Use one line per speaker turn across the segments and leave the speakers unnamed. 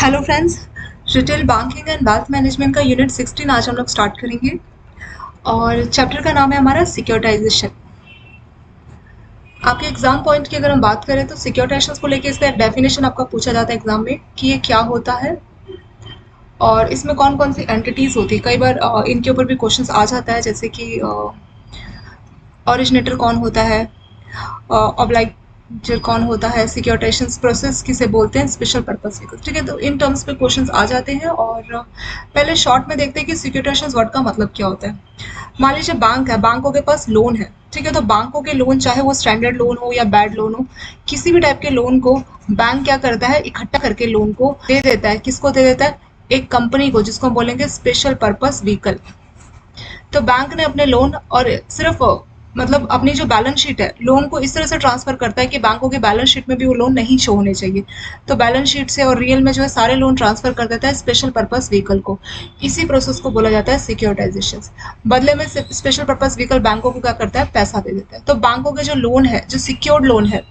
Hello friends, retail banking and wealth management का unit 16 आज हम लोग स्टार्ट करेंगे और चैप्टर का नाम है हमारा सिक्योरिटाइजेशन। आपके एग्जाम पॉइंट की अगर हम बात करें तो सिक्योरिटाइजेशन को लेके इसका डेफिनेशन आपका पूछा जाता है एग्जाम में कि ये क्या होता है और इसमें कौन कौन सी एंटिटीज होती है। कई बार इनके ऊपर भी क्वेश्चंस आ जाता है, जैसे कि ओरिजिनेटर कौन होता है, ऑब्लाइजर कौन होता है, सिक्योरिटाइजेशन प्रोसेस किसे बोलते हैं, स्पेशल पर्पस व्हीकल। ठीक है, तो इन टर्म्स पे क्वेश्चंस आ जाते हैं और पहले शॉर्ट में देखते हैं कि सिक्योरिटाइजेशन वर्ड का मतलब क्या होता है। मान लीजिए बैंक है, बैंकों के पास लोन है। ठीक है, तो बैंकों के लोन चाहे वो स्टैंडर्ड लोन हो या बैड लोन हो, किसी भी टाइप के लोन को बैंक क्या करता है, इकट्ठा करके लोन को दे देता है। किसको दे देता है? एक कंपनी को, जिसको हम बोलेंगे स्पेशल पर्पस व्हीकल। तो बैंक ने अपने लोन और सिर्फ मतलब अपनी जो बैलेंस शीट है, लोन को इस तरह से ट्रांसफर करता है कि बैंकों के बैलेंस शीट में भी वो लोन नहीं शो होने चाहिए। तो बैलेंस शीट से और रियल में जो है सारे लोन ट्रांसफर कर देता है स्पेशल पर्पस व्हीकल को। इसी प्रोसेस को बोला जाता है सिक्योरिटाइजेशन। बदले में स्पेशल पर्पस व्हीकल बैंकों को क्या करता है? पैसा दे देता है। तो बैंकों के जो लोन है, जो सिक्योर्ड लोन है,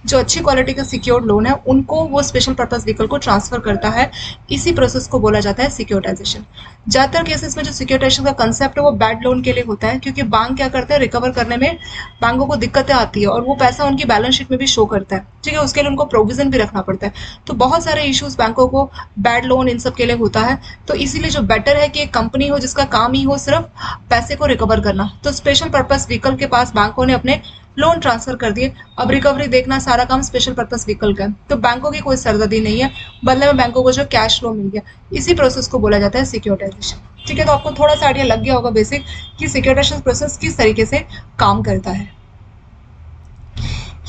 जो अच्छी क्वालिटी का सिक्योर्ड लोन है, उनको वो स्पेशल पर्पस व्हीकल को ट्रांसफर करता है। इसी प्रोसेस को बोला जाता है सिक्योरिटाइजेशन। ज्यादातर केसेस में जो सिक्योरिटाइजेशन का कंसेप्ट है वो बैड लोन के लिए होता है, क्योंकि बैंक क्या करते हैं, रिकवर करने में बैंकों को दिक्कतें आती है और वो पैसा उनकी बैलेंस शीट में भी शो करता है। ठीक है, उसके लिए उनको प्रोविजन भी रखना पड़ता है। तो बहुत सारे इश्यूज बैंकों को बैड लोन इन सब के लिए होता है। तो इसीलिए जो बेटर है कि एक कंपनी हो जिसका काम ही हो सिर्फ पैसे को रिकवर करना। तो स्पेशल पर्पस व्हीकल के पास बैंकों ने अपने लोन ट्रांसफर कर दिए। अब रिकवरी देखना सारा काम स्पेशल पर्पस व्हीकल का है। तो बैंकों की कोई सरदर्दी नहीं है, बदले में बैंकों को जो कैश फ्लो मिल गया। इसी प्रोसेस को बोला जाता है सिक्योरिटाइजेशन। ठीक है, तो आपको थोड़ा सा आइडिया लग गया होगा बेसिक कि सिक्योरिटाइजेशन प्रोसेस किस तरीके से काम करता है।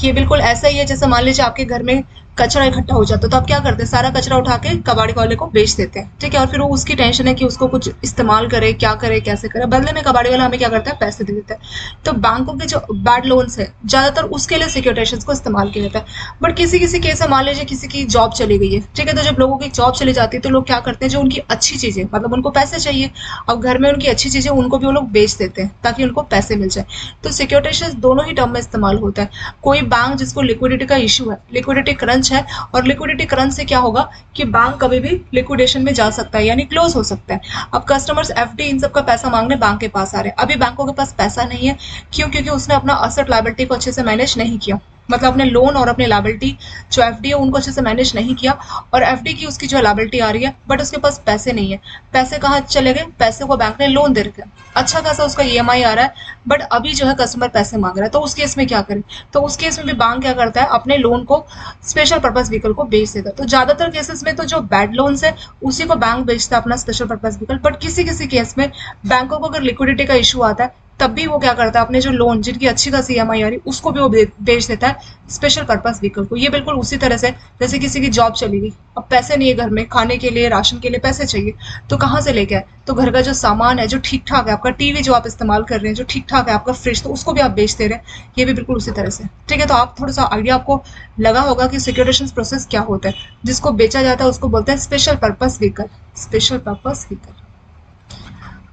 ये बिल्कुल ऐसा ही है जैसे मान लीजिए आपके घर में कचरा इकट्ठा हो जाता है, तो आप क्या करते हैं? सारा कचरा उठा के कबाड़ी वाले को बेच देते हैं। ठीक है, और फिर वो उसकी टेंशन है कि उसको कुछ इस्तेमाल करे, क्या करे, कैसे करे। बदले में कबाड़ी वाला हमें क्या करता है? पैसे दे देता है। तो बैंकों के जो बैड लोन्स है, ज्यादातर उसके लिए सिक्योरिटाइजेशन को इस्तेमाल किया जाता है। बट किसी किसी केस में मान लीजिए किसी की जॉब चली गई है। ठीक है, तो जब लोगों की जॉब चली जाती है तो लोग क्या करते हैं, जो उनकी अच्छी चीजें, मतलब उनको पैसे चाहिए, अब घर में उनकी अच्छी चीजें उनको भी वो लोग बेच देते हैं ताकि उनको पैसे मिल जाए। तो सिक्योरिटाइजेशन दोनों ही टर्म में इस्तेमाल होता है। कोई बैंक जिसको लिक्विडिटी का इशू है, लिक्विडिटी क्रंच है, और लिक्विडिटी क्रंच से क्या होगा कि बैंक कभी भी लिक्विडेशन में जा सकता है, यानी क्लोज हो सकता है। अब कस्टमर्स एफडी इन सब का पैसा मांगने बैंक के पास आ रहे हैं। अभी बैंकों के पास पैसा नहीं है, क्यों? क्योंकि उसने अपना असेट लायबिलिटी को अच्छे से मैनेज नहीं किया। मतलब अपने लोन और अपने लायबिलिटी जो एफडी है उनको अच्छे से मैनेज नहीं किया, और एफडी की उसकी जो लायबिलिटी आ रही है, बट उसके पास पैसे नहीं है। पैसे कहाँ चले गए? पैसे को बैंक ने लोन दे रखा है, अच्छा खासा उसका ईएमआई आ रहा है, बट अभी जो है कस्टमर पैसे मांग रहा है। तो उस केस में क्या करें? तो उस केस में भी बैंक क्या करता है? अपने लोन को स्पेशल पर्पस व्हीकल को बेच देता है। तो ज्यादातर केसेस में तो जो बैड लोन्स है उसी को बैंक बेचता है, अपना स्पेशल पर्पस व्हीकल। बट किसी किसी केस में बैंकों को अगर लिक्विडिटी का इशू आता है, तब भी वो क्या करता है, अपने जो लोन जिनकी अच्छी खासी ईएमआई आ रही उसको भी वो बेच देता है स्पेशल पर्पस व्हीकल को। ये बिल्कुल उसी तरह से जैसे किसी की जॉब चली गई, अब पैसे नहीं है घर में, खाने के लिए, राशन के लिए पैसे चाहिए, तो कहाँ से लेके आए? तो घर का जो सामान है, जो ठीक ठाक है, आपका टीवी जो आप इस्तेमाल कर रहे हैं जो ठीक ठाक है, आपका फ्रिज, तो उसको भी आप बेच दे रहे हैं। ये भी बिल्कुल उसी तरह से। ठीक है, तो आप थोड़ा सा आइडिया आपको लगा होगा कि सिक्योरिटाइजेशन प्रोसेस क्या होता है। जिसको बेचा जाता है उसको बोलते हैं special purpose vehicle, special purpose vehicle.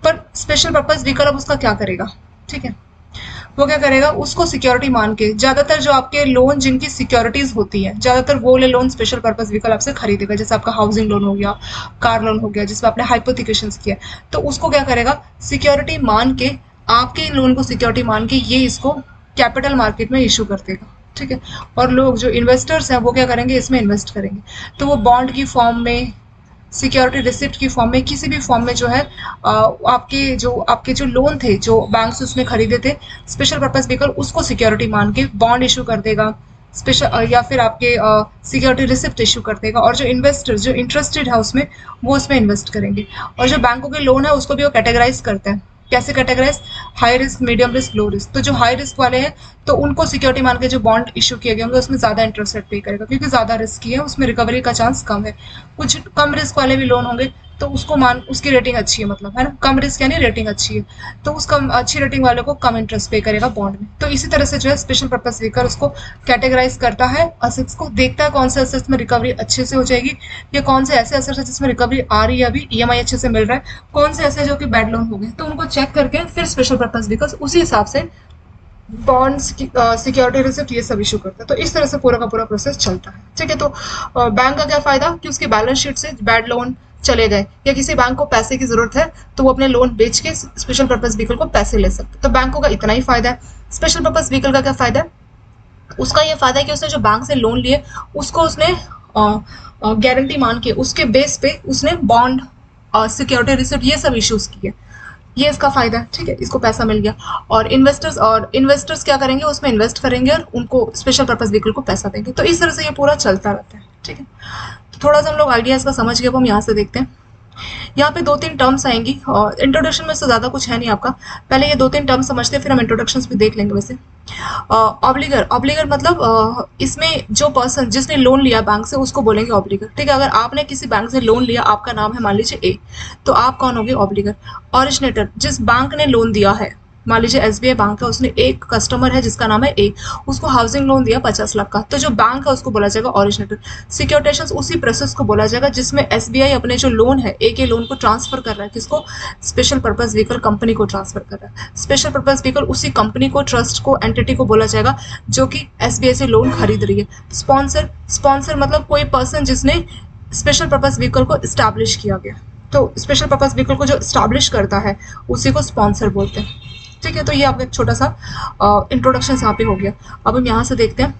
पर स्पेशल पर्पस व्हीकल अब उसका क्या करेगा? ठीक है, वो क्या करेगा? उसको सिक्योरिटी मान के, ज्यादातर जो आपके लोन जिनकी सिक्योरिटीज होती है, ज्यादातर वो ले लोन स्पेशल पर्पस व्हीकल आपसे खरीदेगा। जैसे आपका हाउसिंग लोन हो गया, कार लोन हो गया, जिसमें आपने हाइपोथिकेशन किया, तो उसको क्या करेगा? सिक्योरिटी मान के, आपके लोन को सिक्योरिटी मान के ये इसको कैपिटल मार्केट में इशू कर देगा। ठीक है, और लोग जो इन्वेस्टर्स हैं वो क्या करेंगे? इसमें इन्वेस्ट करेंगे। तो वो बॉन्ड की फॉर्म में, सिक्योरिटी रिसिप्ट की फॉर्म में, किसी भी फॉर्म में जो है आपके जो लोन थे जो बैंक से उसने खरीदे थे स्पेशल पर्पस व्हीकल, उसको सिक्योरिटी मान के बॉन्ड इशू कर देगा स्पेशल, या फिर आपके सिक्योरिटी रिसिप्ट इशू कर देगा। और जो इन्वेस्टर्स जो इंटरेस्टेड है उसमें, वो उसमें इन्वेस्ट करेंगे। और जो बैंकों के लोन है उसको भी वो कैटेगराइज करते हैं। कैसे categorise? High risk, medium risk, low risk. तो जो हाई रिस्क वाले हैं तो उनको सिक्योरिटी मान के जो बॉन्ड इशू किए गए होंगे उसमें ज्यादा इंटरेस्ट रेट पे करेगा, क्योंकि ज्यादा रिस्की है, उसमें रिकवरी का चांस कम है। कुछ कम रिस्क वाले भी लोन होंगे तो उसको उसकी रेटिंग अच्छी है, मतलब है ना, कम रिस्क यानी रेटिंग अच्छी है, तो उस कम अच्छी रेटिंग वाले को कम इंटरेस्ट पे करेगा बॉन्ड में। तो इसी तरह से जो है स्पेशल पर्पस व्हीकल उसको कैटेगराइज करता है, असेट्स को देखता है कौन से असेट्स में रिकवरी अच्छे से हो जाएगी, या कौन से ऐसे असेट्स है जिसमें रिकवरी आ रही है, अभी ईएमआई अच्छे से मिल रहा है, कौन से ऐसे जो कि बैड लोन हो गए, तो उनको चेक करके फिर स्पेशल पर्पस व्हीकल उसी हिसाब से बॉन्ड्स की सिक्योरिटी रिसिप्ट ये सब इशू करता है। तो इस तरह से पूरा का पूरा प्रोसेस चलता है। ठीक है, तो बैंक का क्या फायदा कि उसकी बैलेंस शीट से बैड लोन चले गए या किसी बैंक को पैसे की जरूरत है तो वो अपने लोन बेच के स्पेशल पर्पज व्हीकल को पैसे ले सकते। तो बैंकों का इतना ही फायदा है। स्पेशल पर्पज व्हीकल का क्या फायदा है? उसका ये फायदा है कि उसने जो बैंक से लोन लिए उसको उसने गारंटी मान के उसके बेस पे उसने बॉन्ड सिक्योरिटी रिसिप्ट ये सब इश्यूज किए। ये इसका फायदा है। ठीक है, इसको पैसा मिल गया। और इन्वेस्टर्स क्या करेंगे, उसमें इन्वेस्ट करेंगे और उनको स्पेशल पर्पज व्हीकल को पैसा देंगे। तो इस तरह से ये पूरा चलता रहता है। ठीक है, तो थोड़ा सा हम लोग आइडिया इसका समझ गए, अब हम यहाँ से देखते हैं। यहाँ पे 2-3 टर्म्स आएंगी और इंट्रोडक्शन में से ज़्यादा कुछ है नहीं आपका। पहले ये 2-3 टर्म्स समझते हैं, फिर हम इंट्रोडक्शंस भी देख लेंगे। वैसे ऑब्लिगर, ऑब्लिगर मतलब इसमें जो पर्सन जिसने लोन लिया बैंक से उसको बोलेंगे ऑब्लिगर। ठीक है, अगर आपने किसी बैंक से लोन लिया, आपका नाम है मान लीजिए ए, तो आप कौन होगे? ऑब्लिगर। ऑरिजिनेटर, जिस बैंक ने लोन दिया है, मान लीजिए एसबीआई बैंक है, उसने एक कस्टमर है जिसका नाम है ए, उसको हाउसिंग लोन दिया 50 लाख का, तो जो बैंक है उसको बोला जाएगा ऑरिजिनेटर। सिक्योरिटेशंस उसी प्रोसेस को बोला जाएगा जिसमें एसबीआई अपने जो लोन है, ए के लोन को ट्रांसफर कर रहा है, किसको? स्पेशल पर्पज व्हीकल कंपनी को ट्रांसफर कर रहा है। स्पेशल पर्पज व्हीकल उसी कंपनी को, ट्रस्ट को, एंटिटी को बोला जाएगा जो कि एसबीआई से लोन खरीद रही है। स्पॉन्सर, स्पॉन्सर मतलब कोई पर्सन जिसने स्पेशल पर्पज व्हीकल को स्टैब्लिश किया गया। तो स्पेशल पर्पज व्हीकल को जो स्टैब्लिश करता है उसी को स्पॉन्सर बोलते हैं। ठीक है, तो ये आपका एक छोटा सा इंट्रोडक्शन यहाँ पे हो गया। अब हम यहाँ से देखते हैं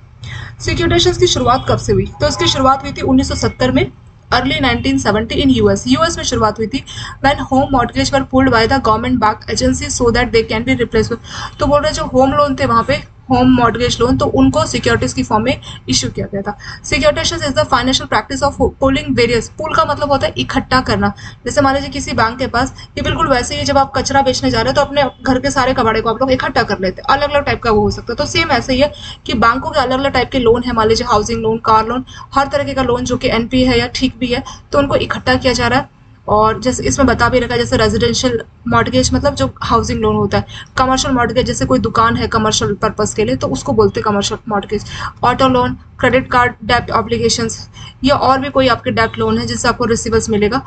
सिक्योरिटेशंस की शुरुआत कब से हुई। तो इसकी शुरुआत हुई थी 1970 में, अर्ली 1970 इन यूएस। यूएस में शुरुआत हुई थी when home mortgage were pulled by the government bank agency so that they can be replace. तो बोल रहे जो होम लोन थे वहाँ पे, होम मॉर्गेज लोन, तो उनको सिक्योरिटीज की फॉर्म में इश्यू किया गया था। Securitisation is the financial practice of pooling various, pool का मतलब होता है इकट्ठा करना। जैसे मान लीजिए किसी बैंक के पास, ये बिल्कुल वैसे ही जब आप कचरा बेचने जा रहे हो तो अपने घर के सारे कबाड़े को आप लोग इकट्ठा कर लेते हैं, अलग अलग टाइप का वो हो सकता है। तो सेम ऐसे ही है कि बैंकों के अलग अलग टाइप के लोन है, मान लीजिए हाउसिंग लोन, कार लोन, हर तरह का लोन जो कि एनपी है या ठीक भी है, तो उनको इकट्ठा किया जा रहा है। और जैसे इसमें बता भी रखा है, जैसे रेजिडेंशियल मॉर्गेज मतलब जो हाउसिंग लोन होता है, कमर्शियल मॉर्गेज जैसे कोई दुकान है कमर्शियल पर्पस के लिए तो उसको बोलते हैं commercial mortgage. Auto loan, credit card डेब्ट ऑब्लिगेशंस, या और भी कोई आपके डेब्ट लोन है जिससे आपको रिसीवर्स मिलेगा,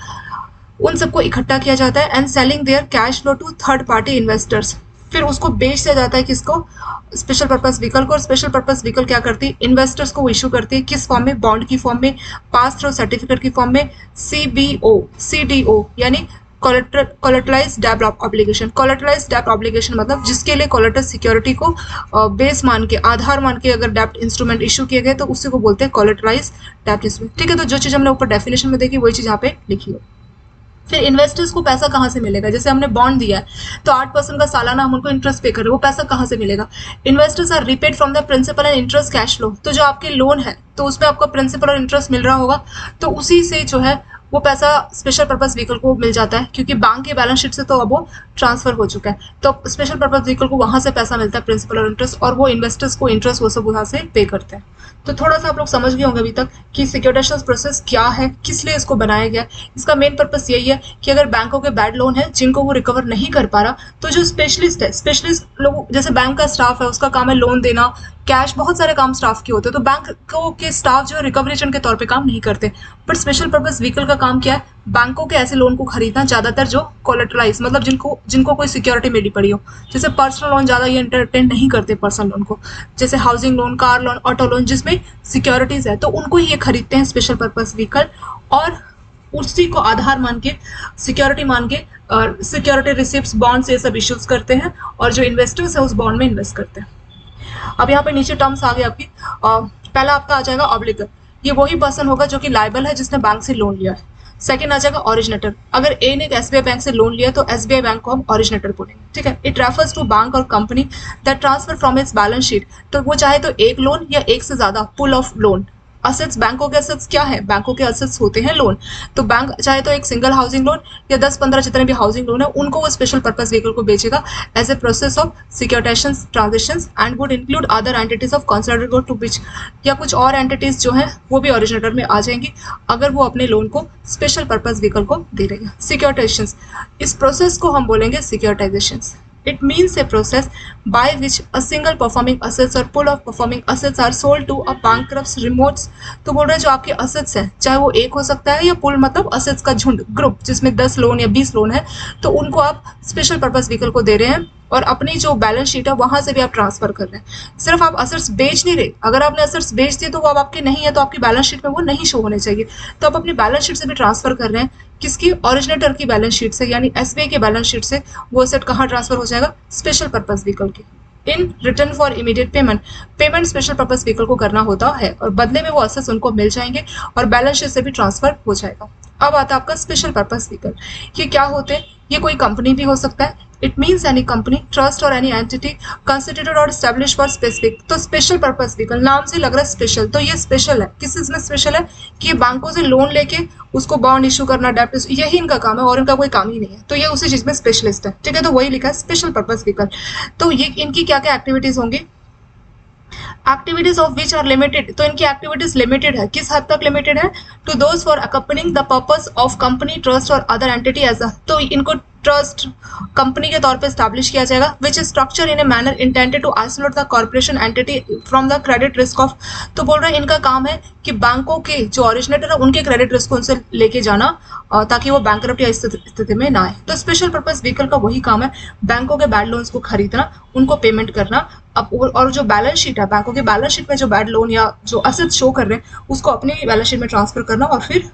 उन सबको इकट्ठा किया जाता है। And selling their cash flow to third party investors, फिर उसको बेच दिया जाता है किसको? स्पेशल पर्पस व्हीकल को। और स्पेशल पर्पस व्हीकल क्या करती है? इन्वेस्टर्स को इशू करती है, किस फॉर्म में? बॉन्ड की फॉर्म में, पास थ्रू सर्टिफिकेट की फॉर्म में, सीबीओ, सीडीओ यानी कोलेटराइज डेब्ट ऑब्लिगेशन। कोलेटराइज डेब्ट ऑब्लिगेशन मतलब जिसके लिए कोलेटरल सिक्योरिटी को बेस मान के, आधार मान के अगर डेब्ट इंस्ट्रूमेंट इशू किए गए तो उसी को बोलते हैं कोलेटराइज डेब्ट इंस्ट्रूमेंट। ठीक है, तो जो चीज हमने ऊपर डेफिनेशन में देखी वही चीज यहाँ पे लिखी हो। फिर इन्वेस्टर्स को पैसा कहाँ से मिलेगा? जैसे हमने बॉन्ड दिया है तो 8% का सालाना हम उनको इंटरेस्ट पे कर रहे हैं, वो पैसा कहाँ से मिलेगा? Investors are repaid from the principal and interest cash flow. तो जो आपके लोन है तो उसमें आपको प्रिंसिपल और इंटरेस्ट मिल रहा होगा, तो उसी से जो है वो पैसा स्पेशल पर्पस व्हीकल को मिल जाता है, क्योंकि बैंक के बैलेंस शीट से तो अब वो ट्रांसफर हो चुका है। तो स्पेशल पर्पस व्हीकल को वहां से पैसा मिलता है, प्रिंसिपल और इंटरेस्ट, और वो इन्वेस्टर्स को इंटरेस्ट वो सब वहां से पे करते हैं। तो थोड़ा सा आप लोग समझ गए होंगे अभी तक कि सिक्योरिटेशन प्रोसेस क्या है, किस लिए इसको बनाया गया। इसका मेन पर्पस यही है कि अगर बैंकों के बैड लोन है जिनको वो रिकवर नहीं कर पा रहा, तो जो स्पेशलिस्ट है, स्पेशलिस्ट लोग जैसे बैंक का स्टाफ है उसका काम है लोन देना, कैश, बहुत सारे काम स्टाफ के होते हैं, तो बैंकों के स्टाफ जो है रिकवरी एजेंट के तौर पे काम नहीं करते। बट स्पेशल पर्पस व्हीकल का काम क्या है? बैंकों के ऐसे लोन को खरीदना, ज्यादातर जो कोलेटराइज मतलब जिनको कोई सिक्योरिटी मिली पड़ी हो। जैसे पर्सनल लोन ज्यादा ये एंटरटेन नहीं करते पर्सनल लोन को, जैसे housing loan, car loan, auto loan जिसमें सिक्योरिटीज है, तो उनको ही ये खरीदते हैं स्पेशल पर्पस व्हीकल, और उसी को आधार मान के, सिक्योरिटी मान के सिक्योरिटी रिसिप्ट, बॉन्ड्स ये सब इश्यूज करते हैं, और जो इन्वेस्टर्स है उस बॉन्ड में इन्वेस्ट करते हैं। अब यहाँ पे नीचे टर्म्स आ गए आपकी। पहला आपका आ जाएगा ऑब्लिगर, ये वही पर्सन होगा जो कि लायबल है जिसने बैंक से लोन लिया है। सेकंड आ जाएगा ओरिजिनेटर, अगर ए ने एसबीआई बैंक से लोन लिया तो एसबीआई बैंक को हम ओरिजिनेटर बोलेंगे। ठीक है, इट रेफर्स टू बैंक और company that transfer from its balance sheet, तो वो चाहे तो एक लोन या एक से ज्यादा पुल ऑफ लोन। असेट्स, बैंकों के असेट्स क्या है? बैंकों के असेट्स होते हैं लोन, तो बैंक चाहे तो एक सिंगल हाउसिंग लोन या 10-15 जितने भी हाउसिंग लोन है उनको वो स्पेशल पर्पस व्हीकल को बेचेगा as a process of securitisation transactions and would include other entities of consolidated to which, या कुछ और एंटिटीज जो है वो भी ओरिजिनेटर में आ जाएंगी अगर वो अपने लोन को स्पेशल पर्पस व्हीकल को दे रही है। सिक्योरिटाइजेशन, इस प्रोसेस को हम बोलेंगे securitisation. It means a process by which a single performing assets or pool of performing assets are sold to a bankrupt remotes। तो बोल रहे हैं जो आपके assets हैं, चाहे वो एक हो सकता है या pool मतलब assets का झुंड, ग्रुप जिसमें 10 लोन या 20 लोन है, तो उनको आप स्पेशल पर्पस व्हीकल को दे रहे हैं और अपनी जो बैलेंस शीट है वहां से भी आप ट्रांसफर कर रहे हैं। सिर्फ आप असेट्स बेच नहीं रहे, अगर आपने असेट्स बेच दिए तो वो अब आपके नहीं है तो आपकी बैलेंस शीट में वो नहीं शो होने चाहिए, तो आप अपनी बैलेंस शीट से भी ट्रांसफर कर रहे हैं। किसकी? ओरिजिनेटर की बैलेंस शीट से, यानी एसबीआई के बैलेंस शीट से वो असेट कहाँ ट्रांसफर हो जाएगा? स्पेशल पर्पस व्हीकल की। In return for immediate payment, payment special purpose vehicle को करना होता है और बदले में वो असेट्स उनको मिल जाएंगे और बैलेंस शीट से भी ट्रांसफर हो जाएगा। अब आता है आपका स्पेशल पर्पस व्हीकल। ये क्या होते हैं? ये कोई कंपनी भी हो सकता है। It means any company, trust और एनी एंटिटी कंस्टिट्यूटेड और एस्टेब्लिश फॉर स्पेसिफिक। तो स्पेशल पर्पस व्हीकल, नाम से लग रहा है स्पेशल, तो ये स्पेशल है। किस चीज में स्पेशल है? कि ये बैंकों से लोन लेके उसको बॉन्ड इशू करना, डेब्ट, यही इनका काम है और इनका कोई काम ही नहीं है, तो ये उसी चीज में स्पेशलिस्ट है। ठीक है, तो वही लिखा है स्पेशल पर्पस व्हीकल। तो ये इनकी क्या क्या एक्टिविटीज होंगी? Activities of which are limited, तो इनकी एक्टिविटीज लिमिटेड है। किस हद तक लिमिटेड है? To those for accompanying the purpose of company, trust और अदर एंटिटी एज अ, तो इनको ट्रस्ट कंपनी के तौर पे स्टैब्लिश किया जाएगा। Which is structure in a manner intended to isolate the corporation entity from the credit risk of, तो बोल रहे हैं इनका काम है कि बैंकों के जो ओरिजिनेटर है उनके क्रेडिट रिस्क को उनसे लेके जाना ताकि वो बैंकरप्ट या स्थिति में ना आए। तो स्पेशल पर्पस व्हीकल का वही काम है, बैंकों के बैड लोन्स को खरीदना, उनको पेमेंट करना, अब और जो बैलेंस शीट है बैंकों के बैलेंस शीट में जो बैड लोन या जो असेट्स शो कर रहे हैं उसको अपनी बैलेंस शीट में ट्रांसफर करना और फिर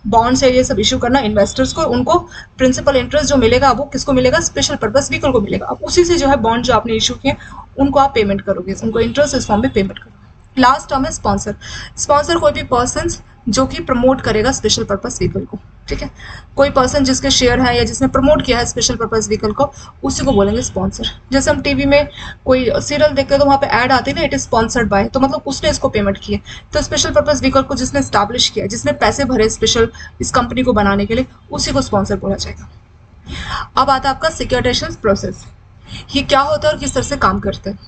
बॉन्ड से ये सब इशू करना इन्वेस्टर्स को, उनको प्रिंसिपल इंटरेस्ट जो मिलेगा वो किसको मिलेगा? स्पेशल पर्पस व्हीकल को मिलेगा। अब उसी से जो है बॉन्ड जो आपने इशू किए उनको आप पेमेंट करोगे, उनको इंटरेस्ट इस फॉर्म में पेमेंट करोगे। लास्ट टर्म है स्पॉन्सर। स्पॉन्सर कोई भी पर्सन जो कि प्रमोट करेगा स्पेशल पर्पस व्हीकल को। ठीक है, कोई पर्सन जिसके शेयर है या जिसने प्रमोट किया है स्पेशल पर्पस व्हीकल को, उसी को बोलेंगे स्पॉन्सर। जैसे हम टीवी में कोई सीरियल देखते हैं तो वहाँ पे ऐड आती है ना, इट इज स्पॉन्सर्ड बाय, तो मतलब उसने इसको पेमेंट किया। तो स्पेशल पर्पस व्हीकल को जिसने स्टैब्लिश किया, जिसने पैसे भरे स्पेशल इस कंपनी को बनाने के लिए, उसी को स्पॉन्सर बोला जाएगा। अब आता है आपका सिक्योरिटाइजेशन प्रोसेस। ये क्या होता है और किस तरह से काम करते हैं?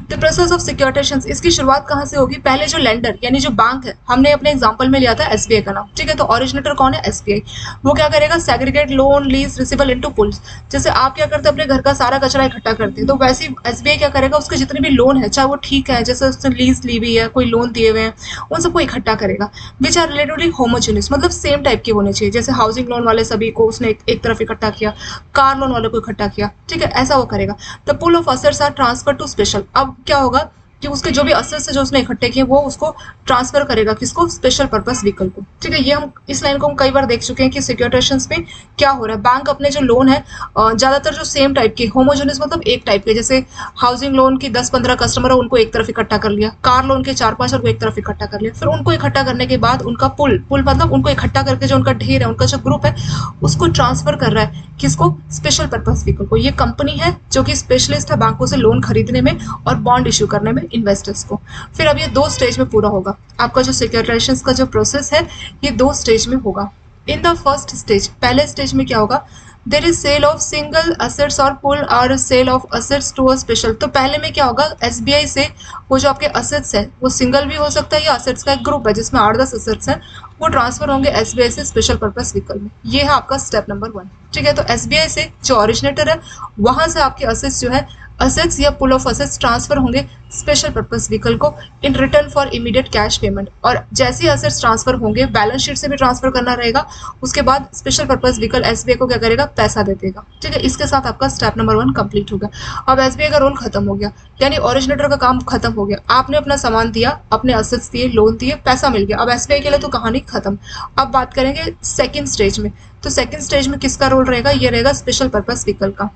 द प्रोसेस ऑफ सिक्योरिटाइजेशन, इसकी शुरुआत कहाँ से होगी? पहले जो लेंडर यानी जो बैंक है, हमने अपने एग्जांपल में लिया था एसबीआई का नाम। ठीक है, तो ओरिजिनेटर कौन है? एसबीआई। वो क्या करेगा? Segregate loan lease receivable into pools. जैसे आप क्या करते हैं अपने घर का सारा कचरा इकट्ठा करते हैं, तो वैसे ही एसबीआई क्या करेगा? उसके जितने भी लोन है, चाहे वो ठीक है, जैसे उसने लीज ली हुई है, कोई लोन दिए हुए हैं, उन सबको इकट्ठा करेगा। विच आर रिलेटिवली होमोजेनियस, मतलब सेम टाइप के होने चाहिए। जैसे हाउसिंग लोन वाले सभी को उसने एक तरफ इकट्ठा किया, कार लोन वाले को इकट्ठा किया। ठीक है, ऐसा वो करेगा। The pool of assets are transfer to special. अब क्या होगा कि उसके जो भी असेट्स है जो उसने इकट्ठे किए वो उसको ट्रांसफर करेगा, किसको? स्पेशल पर्पस व्हीकल को। ठीक है, ये हम इस लाइन को हम कई बार देख चुके हैं कि सिक्योरिटाइजेशंस में क्या हो रहा है, बैंक अपने जो लोन है ज्यादातर जो सेम टाइप के, होमोजेनियस मतलब एक टाइप के, जैसे हाउसिंग लोन की 10-15 कस्टमर है उनको एक तरफ इकट्ठा कर लिया, कार लोन के 4-5 और एक तरफ इकट्ठा कर लिया। फिर उनको इकट्ठा करने के बाद उनका पुल मतलब उनको इकट्ठा करके जो उनका ढेर है, उनका जो ग्रुप है, उसको ट्रांसफर कर रहा है, किसको? स्पेशल पर्पस व्हीकल को। ये कंपनी है जो कि स्पेशलिस्ट है बैंकों से लोन खरीदने में और बॉन्ड इश्यू करने में इन्वेस्टर्स को। फिर अब ये 2 स्टेज में पूरा होगा। आपका जो सिक्योरिटाइजेशन का जो प्रोसेस है ये 2 स्टेज में होगा। इन द फर्स्ट स्टेज, पहले स्टेज में क्या होगा? There is sale of single assets और पुल और sale of assets to a special. तो पहले में क्या होगा? एसबीआई से वो जो आपके असेट्स है वो सिंगल भी हो सकता है या असेट्स का एक ग्रुप है जिसमें 8-10 असेट्स हैं, वो ट्रांसफर होंगे एसबीआई से स्पेशल पर्पस व्हीकल में। ये है आपका स्टेप नंबर 1। ठीक है, तो एसबीआई से जो ओरिजिनेटर है वहां से आपके असेट्स जो है, असेट्स या पुल ऑफ असेट्स ट्रांसफर होंगे स्पेशल पर्पस व्हीकल को in return for immediate cash payment. और जैसे ही असेट्स ट्रांसफर होंगे, बैलेंस शीट से भी ट्रांसफर करना रहेगा, उसके बाद स्पेशल पर्पस व्हीकल एसबीआई को क्या करेगा? पैसा दे देगा। ठीक है, इसके साथ आपका स्टेप नंबर 1 कंप्लीट हो गया। अब एसबीआई का रोल खत्म हो गया, यानी ओरिजिनेटर का काम खत्म हो गया। आपने अपना सामान दिया, अपने असेट्स दिए, लोन दिए, पैसा मिल गया। अब एसबीआई के लिए तो कहानी खत्म। अब बात करेंगे सेकंड स्टेज में। तो सेकंड स्टेज में किसका रोल रहेगा? ये रहेगा स्पेशल पर्पस व्हीकल का।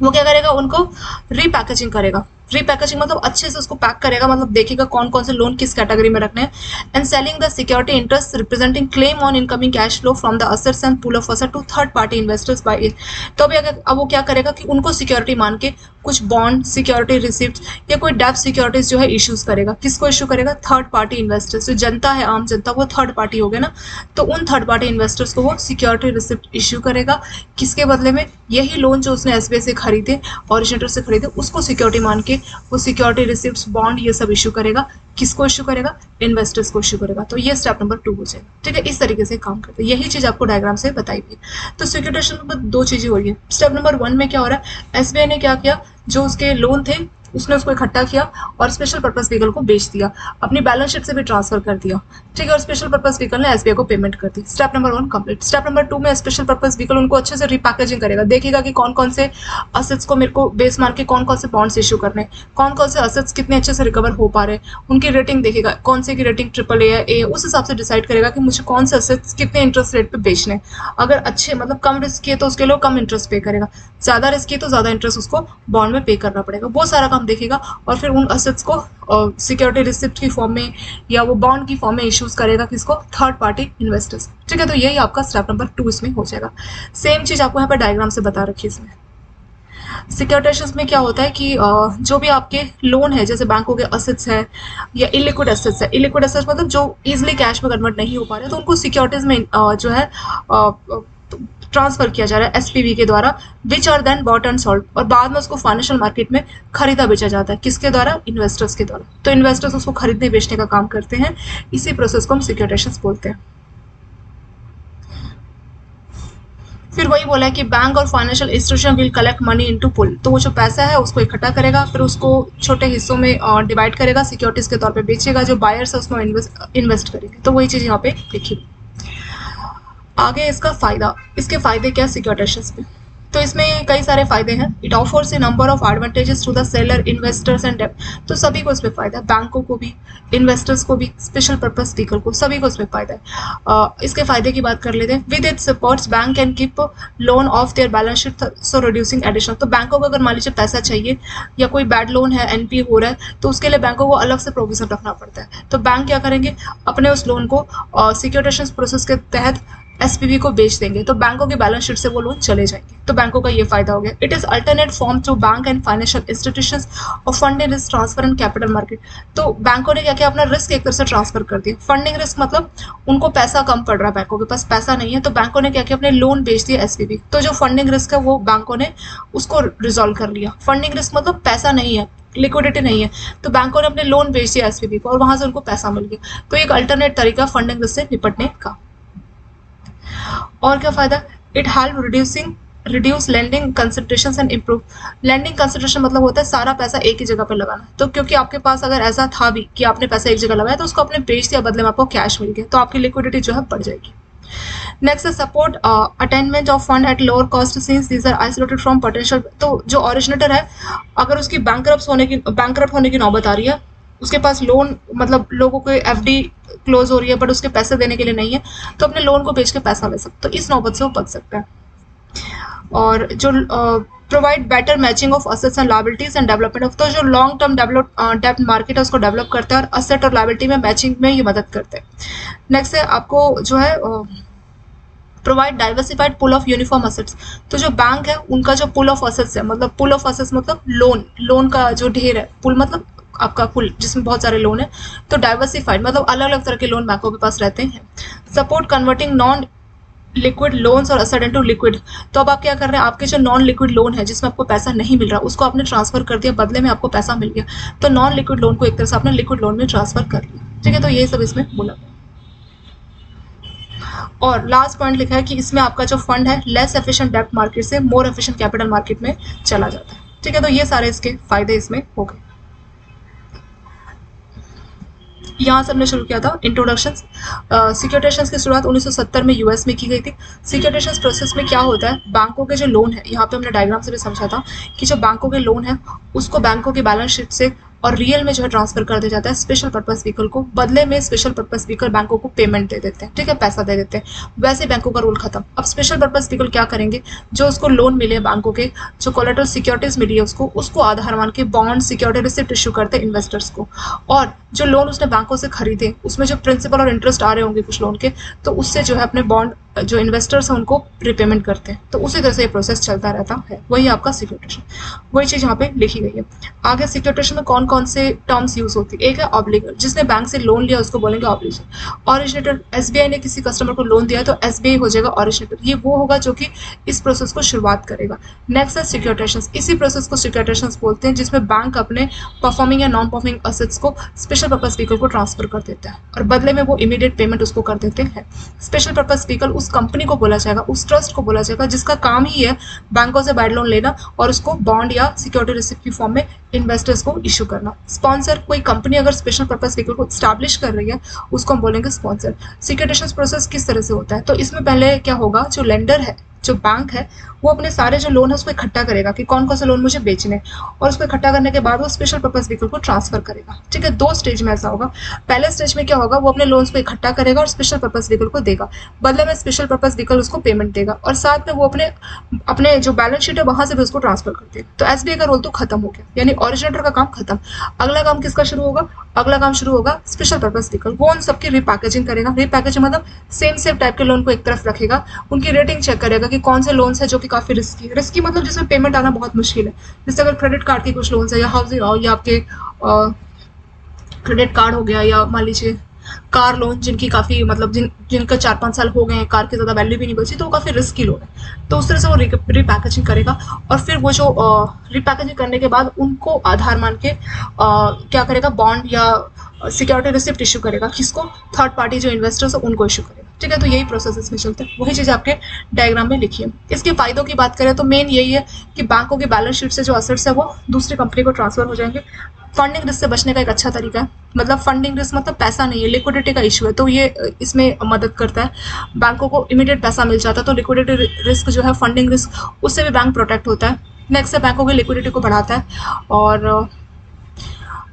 वो क्या करेगा? उनको रीपैकेजिंग करेगा। रीपैकेजिंग मतलब अच्छे से उसको पैक करेगा, मतलब देखेगा कौन कौन से लोन किस कैटेगरी में रखने हैं। And selling the security interest representing claim on incoming cash flow from the assets and pool of asset to third party investors by it. तो अब वो क्या करेगा कि उनको सिक्योरिटी मान के कुछ बॉन्ड, सिक्योरिटी रिसिप्ट या कोई डेब्ट सिक्योरिटीज जो है इश्यूज करेगा। किसको इशू करेगा? Third party investors. जो जनता है, आम जनता, वो थर्ड पार्टी हो गए ना, तो उन थर्ड पार्टी इन्वेस्टर्स को वो सिक्योरिटी रिसिप्ट इशू करेगा। किसके बदले में? यही लोन जो उसने एसबीआई से खरीदे, ओरिजिनेटर से खरीदे, उसको सिक्योरिटी मान के वो सिक्योरिटी रिसिप्ट्स, बॉन्ड, ये सब इशू करेगा। किसको इशू करेगा? इन्वेस्टर्स को इशू करेगा। तो ये स्टेप नंबर 2 हो जाएगा। ठीक है, इस तरीके से काम करते हैं। यही चीज आपको डायग्राम से बताई हुई है। तो सिक्योरिटाइजेशन में 2 चीजें हो रही है। स्टेप नंबर 1 में क्या हो रहा है? एसबीआई ने क्या किया? जो उसके लोन थे उसने उसको इकट्ठा किया और स्पेशल पर्पस व्हीकल को बेच दिया, अपनी बैलेंस शीट से भी ट्रांसफर कर दिया, ठीक है, और स्पेशल पर्पस व्हीकल ने एसबीआई को पेमेंट कर दी। Step number 1 complete. Step number 2 में स्पेशल पर्पस व्हीकल उनको अच्छे से रिपैकेजिंग करेगा, देखेगा कि कौन कौन से असेट्स को मेरे को बेस मार के कौन कौन से बॉन्ड्स इशू करने, कौन कौन से असेट्स कितने अच्छे से रिकवर हो पा रहे हैं, उनकी रेटिंग देखेगा, कौन से की रेटिंग ट्रिपल ए है, ए, उस हिसाब से डिसाइड करेगा कि मुझे कौन से असेट्स कितने इंटरेस्ट रेट पे बेचने। अगर अच्छे मतलब कम रिस्क है तो उसके लिए कम इंटरेस्ट पे करेगा, ज़्यादा रिस्क है तो ज़्यादा इंटरेस्ट उसको बॉन्ड में पे करना पड़ेगा। वो सारा काम देखेगा और फिर उन असेट्स को सिक्योरिटी रिसिप्ट की फॉर्म में या वो बॉन्ड की फॉर्म में इश्यूज करेगा किसको, थर्ड पार्टी इन्वेस्टर्स, ठीक है। तो यही आपका स्टेप नंबर 2 इसमें हो जाएगा। सेम चीज आपको यहाँ पर डायग्राम से बता रखी है इसमें। सिक्योरिटाइजेशन में क्या होता है कि जो भी आपके लोन है, जैसे बैंकों के असेट्स है या इलिक्विड असेट्स है, इलिक्विड असेट्स मतलब जो इजिली कैश में कन्वर्ट नहीं हो पा रहे, तो उनको सिक्योरिटीज में जो है ट्रांसफर किया जा रहा है एसपीवी के द्वारा, which are then bought and sold, और बाद में उसको फाइनेंशियल मार्केट में खरीदा बेचा जाता है, किसके द्वारा, इन्वेस्टर्स के द्वारा। तो इन्वेस्टर्स उसको खरीदने बेचने का काम करते हैं, इसी प्रोसेस को हम सिक्योरिटाइजेशन बोलते हैं। फिर वही बोला है कि बैंक और financial institution will collect money into pool, तो वो जो पैसा है उसको इकट्ठा करेगा, फिर उसको छोटे हिस्सों में डिवाइड करेगा, सिक्योरिटीज के तौर पे बेचेगा, जो बायर्स है उसमें इन्वेस्ट करेंगे। तो वही चीज़ यहाँ पे लिखी। आगे इसका फायदा, इसके फायदे क्या है सिक्योरिटाइजेशन में, तो इसमें कई सारे फायदे हैं। It offers a number of advantages to the seller, investors and debt, तो सभी को इसमें फायदा है, बैंकों को भी, इन्वेस्टर्स को भी, स्पेशल पर्पस व्हीकल को, सभी को इसमें फायदा है। इसके फायदे की बात कर लेते हैं। With it supports bank can keep loan of their balance sheet so reducing additional, तो बैंकों को अगर मान लीजिए पैसा चाहिए या कोई बैड लोन है, एनपी हो रहा है, तो उसके लिए बैंकों को अलग से प्रोविजन रखना पड़ता है। तो बैंक क्या करेंगे, अपने उस लोन को सिक्योरिटाइजेशन प्रोसेस के तहत एसपीवी को बेच देंगे, तो बैंकों के बैलेंस शीट से वो लोन चले जाएंगे, तो बैंकों का ये फायदा हो गया। It is alternate form to bank and financial institutions of funding risk transfer and capital market, तो बैंकों ने क्या किया, अपना रिस्क एक तरह से ट्रांसफर कर दिया। फंडिंग रिस्क मतलब उनको पैसा कम पड़ रहा है, बैंकों के पास पैसा नहीं है, तो बैंकों ने क्या किया, अपने लोन बेच दिया एसपीवी, तो जो फंडिंग रिस्क है वो बैंकों ने उसको रिजॉल्व कर लिया। फंडिंग रिस्क मतलब पैसा नहीं है, लिक्विडिटी नहीं है, तो बैंकों ने अपने लोन बेच दिया एसपीवी को और वहां से उनको पैसा मिल गया। तो एक अल्टरनेट तरीका फंडिंग रिस्क से निपटने का। और क्या फायदा, it help reduce lending concentration and improve, lending concentration मतलब होता है सारा पैसा एक ही जगह पर लगाना, तो क्योंकि आपके पास अगर ऐसा था भी कि आपने पैसा एक जगह लगाया तो उसको आपने बेच दिया, बदले में आपको कैश मिल गया, तो आपकी लिक्विडिटी जो है बढ़ जाएगी। नेक्स्ट है support attainment of fund at lower cost since these are isolated from potential, तो जो ओरिजिनेटर है अगर उसकी बैंकरप्ट होने की नौबत आ रही है, उसके पास लोन मतलब लोगों को एफडी क्लोज हो रही है बट उसके पैसे देने के लिए नहीं है, तो अपने लोन को बेच के पैसा ले सकते, तो इस नौबत से वो बच सकता है। और जो provide better matching of assets and liabilities and development of, तो जो लॉन्ग टर्म डेब्ट मार्केट है उसको डेवलप करता है और असेट और लायबिलिटी में मैचिंग में ये मदद करते हैं। नेक्स्ट है आपको जो है provide diversified pool of uniform assets, तो जो बैंक है उनका जो पुल ऑफ असेट्स है, मतलब पुल ऑफ असेट्स मतलब लोन का जो ढेर है, पुल मतलब आपका पुल जिसमें बहुत सारे लोन है, तो डाइवर्सिफाइड मतलब अलग अलग तरह के लोन बैंकों के पास रहते हैं। Support converting non liquid loans और असेट इनटू लिक्विड, तो अब आप क्या कर रहे हैं, आपके जो नॉन लिक्विड लोन है जिसमें आपको पैसा नहीं मिल रहा उसको आपने ट्रांसफर कर दिया, बदले में आपको पैसा मिल गया, तो नॉन लिक्विड लोन को एक तरह से आपने लिक्विड लोन में ट्रांसफर कर लिया, ठीक है। तो ये सब इसमें बोला। और लास्ट पॉइंट लिखा है कि इसमें आपका जो फंड है लेस एफिशिएंट डेब्ट मार्केट से मोर एफिशिएंट कैपिटल मार्केट में चला जाता है, ठीक है। तो ये सारे इसके फायदे इसमें हो गए। यहाँ से हमने शुरू किया था इंट्रोडक्शन। सिक्योरिटाइजेशन की शुरुआत 1970 में यूएस में की गई थी। सिक्योरिटाइजेशन प्रोसेस में क्या होता है, बैंकों के जो लोन है, यहाँ पे हमने डायग्राम से भी समझा था कि जो बैंकों के लोन है उसको बैंकों की बैलेंस शीट से और रियल में जो है ट्रांसफर कर दिया जाता है स्पेशल पर्पस व्हीकल को, बदले में स्पेशल पर्पस व्हीकल बैंकों को पेमेंट दे देते हैं, ठीक है, पैसा दे देते हैं। वैसे बैंकों का रूल खत्म। अब स्पेशल पर्पस व्हीकल क्या करेंगे, जो उसको लोन मिले बैंकों के, जो कोलेटरल सिक्योरिटीज मिली है उसको आधार मान के बॉन्ड सिक्योरिटी रिसिप्ट इशू करते हैं इन्वेस्टर्स को, और जो लोन उसने बैंकों से खरीदे उसमें जो प्रिंसिपल और इंटरेस्ट आ रहे होंगे कुछ लोन के, तो उससे जो है अपने बॉन्ड जो इन्वेस्टर्स हैं उनको रिपेमेंट करते हैं। तो उसी तरह से ये प्रोसेस चलता रहता है, वही आपका सिक्योरिटाइजेशन, वही चीज़ यहाँ पे लिखी गई है। आगे सिक्योरिटाइजेशन में कौन कौन से टर्म्स यूज होती है, एक है ऑब्लिगर, जिसने बैंक से लोन लिया उसको बोलेंगे ऑब्लिगर। ऑरिजिनेटर, एसबीआई ने किसी कस्टमर को लोन दिया तो एसबीआई हो जाएगा ऑरिजिनेटर, ये वो होगा जो कि इस प्रोसेस को शुरुआत करेगा। नेक्स्ट है सिक्योरिटाइजेशन, इसी प्रोसेस को सिक्योरिटाइजेशन बोलते हैं जिसमें बैंक अपने परफॉर्मिंग या नॉन परफॉर्मिंग असेट्स को स्पेशल स्पेशल पर्पस व्हीकल को ट्रांसफर कर देता है और बदले में वो इमीडिएट पेमेंट उसको कर देते हैं। स्पेशल पर्पस व्हीकल उस कंपनी को बोला जाएगा, उस ट्रस्ट को बोला जाएगा जिसका काम ही है बैंकों से बैड लोन लेना और उसको बॉन्ड या सिक्योरिटी रिसिप्ट की फॉर्म में इन्वेस्टर्स को इशू करना। स्पॉन्सर, कोई कंपनी अगर स्पेशल पर्पस व्हीकल को स्टैब्लिश कर रही है उसको हम बोलेंगे स्पॉन्सर। सिक्योरिटेशन प्रोसेस किस तरह से होता है, तो इसमें पहले क्या होगा, जो लेंडर है, जो बैंक है, वो अपने सारे जो लोन है उसको इकट्ठा करेगा कि कौन कौन से लोन मुझे बेचने, और उसको इकट्ठा करने के बाद वो स्पेशल पर्पस व्हीकल को ट्रांसफर करेगा। ठीक है, 2 स्टेज में ऐसा होगा। पहले स्टेज में क्या होगा, वो अपने लोन्स को इकट्ठा करेगा और स्पेशल पर्पस व्हीकल को देगा, बदले में स्पेशल पर्पस व्हीकल उसको पेमेंट देगा और साथ में वो अपने जो बैलेंस शीट है वहां से भी उसको ट्रांसफर कर देगा। तो एसबीआई का रोल तो खत्म हो गया, यानी ऑरिजिनेटर का काम खत्म। अगला काम किसका शुरू होगा, अगला काम शुरू होगा स्पेशल पर्पस व्हीकल। वो उन सबकी रिपैकेजिंग करेगा। रिपैकेजिंग मतलब सेम टाइप के लोन को एक तरफ रखेगा, उनकी रेटिंग चेक करेगा कि कौन से लोन्स है जो कि काफी रिस्की मतलब जिसमें पेमेंट आना बहुत मुश्किल है। जैसे अगर क्रेडिट कार्ड के कुछ लोन्स है या हाउसिंग या आपके क्रेडिट कार्ड हो गया, या मान लीजिए कार लोन जिनकी काफी मतलब जिनका 4-5 साल हो गए हैं, कार की ज्यादा वैल्यू भी नहीं बची, तो वो काफी रिस्की लोन है। तो उस तरह से वो रिपैकेजिंग करेगा और फिर वो जो रिपैकेजिंग करने के बाद उनको आधार मान के क्या करेगा, बॉन्ड या सिक्योरिटी रिसिप्ट इशू करेगा। किसको, थर्ड पार्टी जो इन्वेस्टर्स है उनको इशू करेगा। ठीक है, तो यही प्रोसेस इसमें चलता है। वही चीज आपके डायग्राम में लिखी है। इसके फायदों की बात करें तो मेन यही है कि बैंकों के बैलेंस शीट से जो असेट्स है वो दूसरी कंपनी को ट्रांसफर हो जाएंगे। फंडिंग रिस्क से बचने का एक अच्छा तरीका है, मतलब फंडिंग रिस्क मतलब पैसा नहीं है, लिक्विडिटी का इशू है, तो ये इसमें मदद करता है। बैंकों को इमीडिएट पैसा मिल जाता है, तो लिक्विडिटी रिस्क जो है, फंडिंग रिस्क, उससे भी बैंक प्रोटेक्ट होता है। नेक्स्ट है बैंकों की लिक्विडिटी को बढ़ाता है और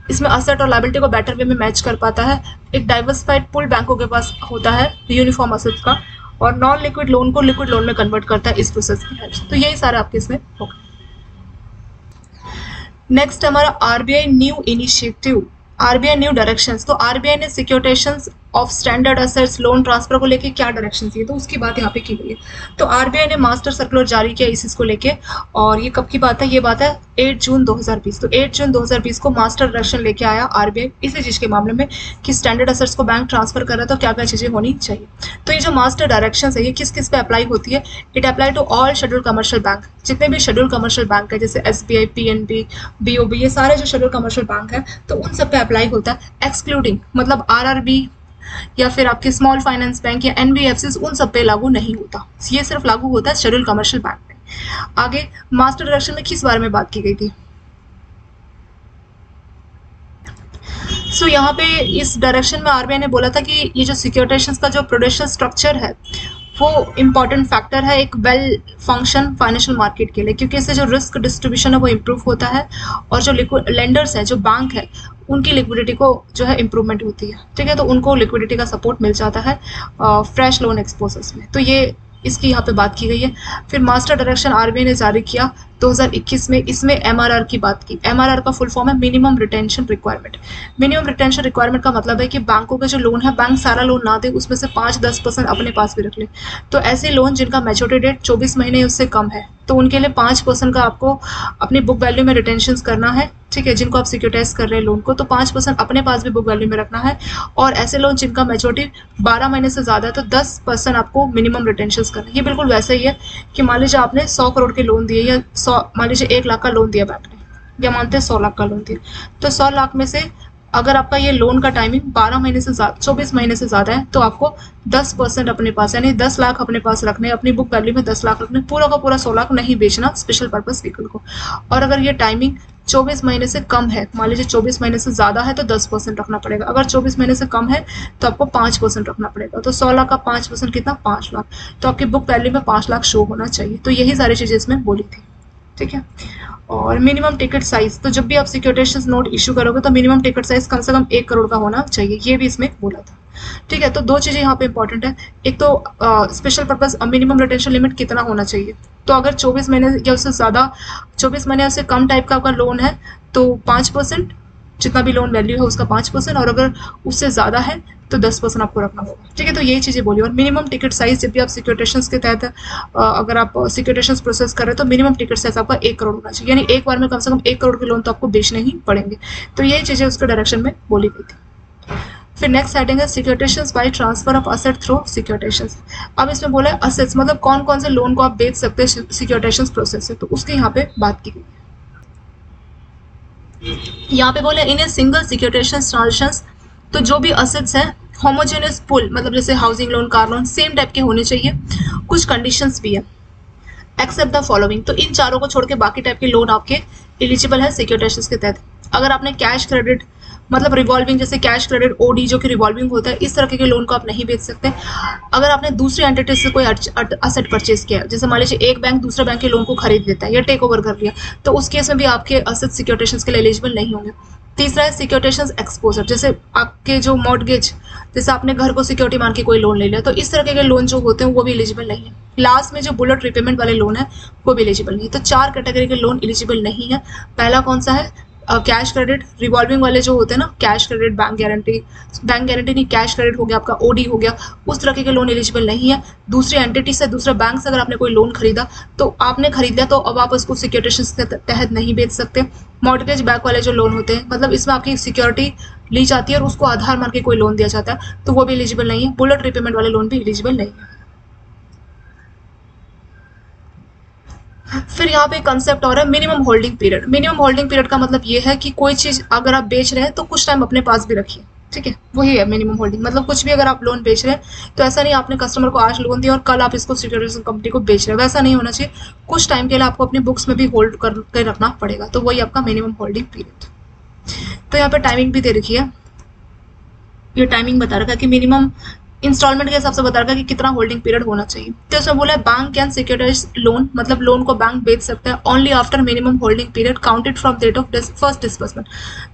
इसमें असेट और लायबिलिटी को बेटर वे में मैच कर पाता है। एक डाइवर्सिफाइड पूल बैंकों के पास होता है यूनिफॉर्म असेट्स का, और नॉन लिक्विड लोन को लिक्विड लोन में कन्वर्ट करता है इस प्रोसेस की हेल्प से। तो यही सारा आपके इसमें होगा। नेक्स्ट हमारा RBI new initiative, RBI new directions. तो आरबीआई ने securitisations of standard assets loan transfer को लेके क्या डायरेक्शन दिए, तो उसकी बात यहाँ पे की गई है। तो आरबीआई ने मास्टर सर्कुलर जारी किया इस चीज को लेके, और ये कब की बात है, ये बात है 8 जून 2020। तो 8 जून 2020 को मास्टर डायरेक्शन लेके आया आरबीआई इसी चीज के मामले में कि स्टैंडर्ड असेट्स को बैंक ट्रांसफर कर रहा है तो क्या क्या चीजें होनी चाहिए। तो ये जो मास्टर डायरेक्शन है ये किस किस पे अप्लाई होती है, it apply to all schedule commercial bank. जितने भी शेड्यूल कमर्शियल बैंक है जैसे एसबीआई, पीएनबी, बीओबी, ये सारे जो शेड्यूल कमर्शियल बैंक है तो उन सब पे अप्लाई होता है। एक्सक्लूडिंग मतलब आरआरबी या फिर आपके स्मॉल फाइनेंस बैंक या एनबीएफसी, उन सब पे लागू नहीं होता, ये सिर्फ लागू होता है शेड्यूल कमर्शियल बैंक में। आगे मास्टर डायरेक्शन में किस बारे में बात की गई थी, सो यहाँ पे इस डायरेक्शन में आरबीआई ने बोला था कि ये जो सिक्योरिटेशंस का जो प्रूडेंशियल स्ट्रक्चर है वो इम्पॉर्टेंट फैक्टर है एक वेल फंक्शन फाइनेंशियल मार्केट के लिए, क्योंकि इससे जो रिस्क डिस्ट्रीब्यूशन है वो इम्प्रूव होता है और जो लेंडर्स है, जो बैंक है, उनकी लिक्विडिटी को जो है इम्प्रूवमेंट होती है। ठीक है, तो उनको लिक्विडिटी का सपोर्ट मिल जाता है फ्रेश लोन एक्सपोजर्स में। तो ये इसकी यहाँ पे बात की गई है। फिर मास्टर डायरेक्शन आरबीआई ने जारी किया 2021 में, इसमें एमआरआर की बात की। एमआरआर का फुल फॉर्म है minimum retention requirement. Minimum retention requirement का मतलब है कि बैंकों के जो लोन है, बैंक सारा लोन ना दे, उसमें से 5-10% अपने पास भी रख ले। तो ऐसे लोन जिनका मैच्योरिटी डेट 24 महीने उससे कम है तो उनके लिए 5% का आपको अपनी बुक वैल्यू में रिटेंशन करना है। ठीक है, जिनको आप सिक्योरिटाइज कर रहे हैं लोन को, तो 5% अपने पास भी बुक वैल्यू में रखना है। और ऐसे लोन जिनका मैच्योरिटी 12 महीने से ज़्यादा है तो 10% आपको मिनिमम रिटेंशन करना है। ये बिल्कुल वैसे ही है कि मान लीजिए आपने 100 करोड़ के लोन दिए या मान लीजिए 1 लाख का लोन दिया बैंक ने, या मानते हैं 100 लाख का लोन दिया, तो 100 लाख में से अगर आपका ये लोन का टाइमिंग 12 महीने से 24 महीने से ज़्यादा है तो आपको 10% अपने पास, यानी 10 लाख अपने पास रखने, अपनी बुक वैल्यू में 10 लाख रखने, पूरा का पूरा 100 लाख नहीं बेचना स्पेशल पर्पस व्हीकल को। और अगर ये टाइमिंग 24 महीने से कम है, मान लीजिए 24 महीने से ज़्यादा है तो 10% रखना पड़ेगा। अगर 24 महीने से कम है तो आपको 5% रखना पड़ेगा। तो 100 लाख का 5% कितना, 5 लाख। तो आपकी बुक वैल्यू में 5 लाख शो होना चाहिए। तो यही सारी चीज़ें इसमें बोली थी। ठीक है, और मिनिमम टिकट साइज, तो जब भी आप सिक्योरिटेशन नोट इशू करोगे तो मिनिमम टिकट साइज कम से कम 1 करोड़ का होना चाहिए, ये भी इसमें बोला था। ठीक है, तो 2 चीज़ें यहाँ पे इंपॉर्टेंट है। एक तो special purpose minimum retention limit कितना होना चाहिए, तो अगर 24 महीने या उससे ज़्यादा, 24 महीने से कम टाइप का आपका लोन है तो 5%, जितना भी लोन वैल्यू है उसका 5%, और अगर उससे ज़्यादा है तो 10% आपको रखना होगा। ठीक है, तो यही चीज़ें बोली। और मिनिमम टिकट साइज जब भी आप सिक्योरिटेशंस के तहत अगर आप सिक्योरिटेशंस प्रोसेस कर रहे हैं तो मिनिमम टिकट साइज आपका 1 करोड़ होना चाहिए, यानी एक बार में कम से कम 1 करोड़ के लोन तो आपको बेचने ही पड़ेंगे। तो यही चीज़ें उसके डायरेक्शन में बोली गई थी। फिर नेक्स्ट हेडिंग है securitisations by transfer of asset through securitisations. अब इसमें बोला है असेट्स मतलब कौन कौन से लोन को आप बेच सकते हैं सिक्योरिटेशंस प्रोसेस से, तो उसकी यहाँ पे बात की गई है। यहाँ पे बोले इन ए सिंगल सिक्योरिटाइजेशन ट्रांजेक्शंस, तो जो भी असेट्स है होमोजेनियस पूल, मतलब जैसे housing loan, car loan, same type के होने चाहिए। कुछ कंडीशंस भी है, एक्सेप्ट द फॉलोइंग, तो इन चारों को छोड़ के बाकी टाइप के लोन आपके एलिजिबल है सिक्योरिटाइजेशन के तहत। अगर आपने कैश क्रेडिट, मतलब रिवॉल्विंग, जैसे कैश क्रेडिट ओडी जो कि रिवॉल्विंग होता है, इस तरह के लोन को आप नहीं बेच सकते। अगर आपने दूसरी एंटिटी से कोई असेट परचेज किया है, जैसे मान लीजिए एक बैंक दूसरे बैंक के लोन को खरीद लेता है या टेक ओवर कर लिया, तो उस केस में भी आपके असेट सिक्योरिटाइजेशन के लिए एलिजिबल नहीं होंगे। तीसरा है सिक्योरिटाइजेशन एक्सपोजर, जैसे आपके जो मॉर्गेज, जैसे आपने घर को सिक्योरिटी मान के कोई लोन ले लिया, तो इस तरह के लोन जो होते हैं वो भी एलिजिबल नहीं है। लास्ट में जो बुलेट रिपेमेंट वाले लोन है वो भी एलिजिबल नहीं है। तो 4 कैटेगरी के लोन एलिजिबल नहीं है। पहला कौन सा है? कैश क्रेडिट, रिवॉल्विंग वाले जो होते हैं ना, कैश क्रेडिट, बैंक गारंटी नहीं, कैश क्रेडिट हो गया, आपका ओडी हो गया, उस तरह के लोन एलिजिबल नहीं है। दूसरी एंटिटी से, दूसरे बैंक से अगर आपने कोई लोन खरीदा, तो आपने खरीद लिया तो अब आप उसको सिक्योरिटाइजेशन के तहत नहीं बेच सकते। मॉर्गेज बैक वाले जो लोन होते हैं, मतलब इसमें आपकी सिक्योरिटी ली जाती है और उसको आधार मान के कोई लोन दिया जाता है, तो वो भी एलिजिबल नहीं है। बुलेट रिपेमेंट वाले लोन भी एलिजिबल नहीं है। फिर यहाँ पे कंसेप्ट और है minimum holding period. Minimum holding period का मतलब ये है कि कोई चीज अगर आप बेच रहे हैं तो कुछ टाइम अपने पास भी रखिए, ठीक है, वही है मिनिमम होल्डिंग। मतलब कुछ भी अगर आप लोन बेच रहे हैं तो ऐसा नहीं आपने कस्टमर को आज लोन दिया और कल आप इसको सिक्योरिटाइजेशन कंपनी को बेच रहे हैं, वैसा नहीं होना चाहिए। कुछ टाइम के लिए आपको अपनी बुक्स में भी होल्ड करके रखना पड़ेगा, तो वही आपका मिनिमम होल्डिंग पीरियड। तो यहाँ पे टाइमिंग भी दे रखी है, ये टाइमिंग बता रखा है कि मिनिमम इंस्टॉलमेंट के हिसाब से बता रखा है कि कितना होल्डिंग पीरियड होना चाहिए। तो उसमें बोला है बैंक कैन सिक्योरिटाइज लोन, मतलब लोन को बैंक बेच सकता है only after minimum holding period counted from date of first disbursement.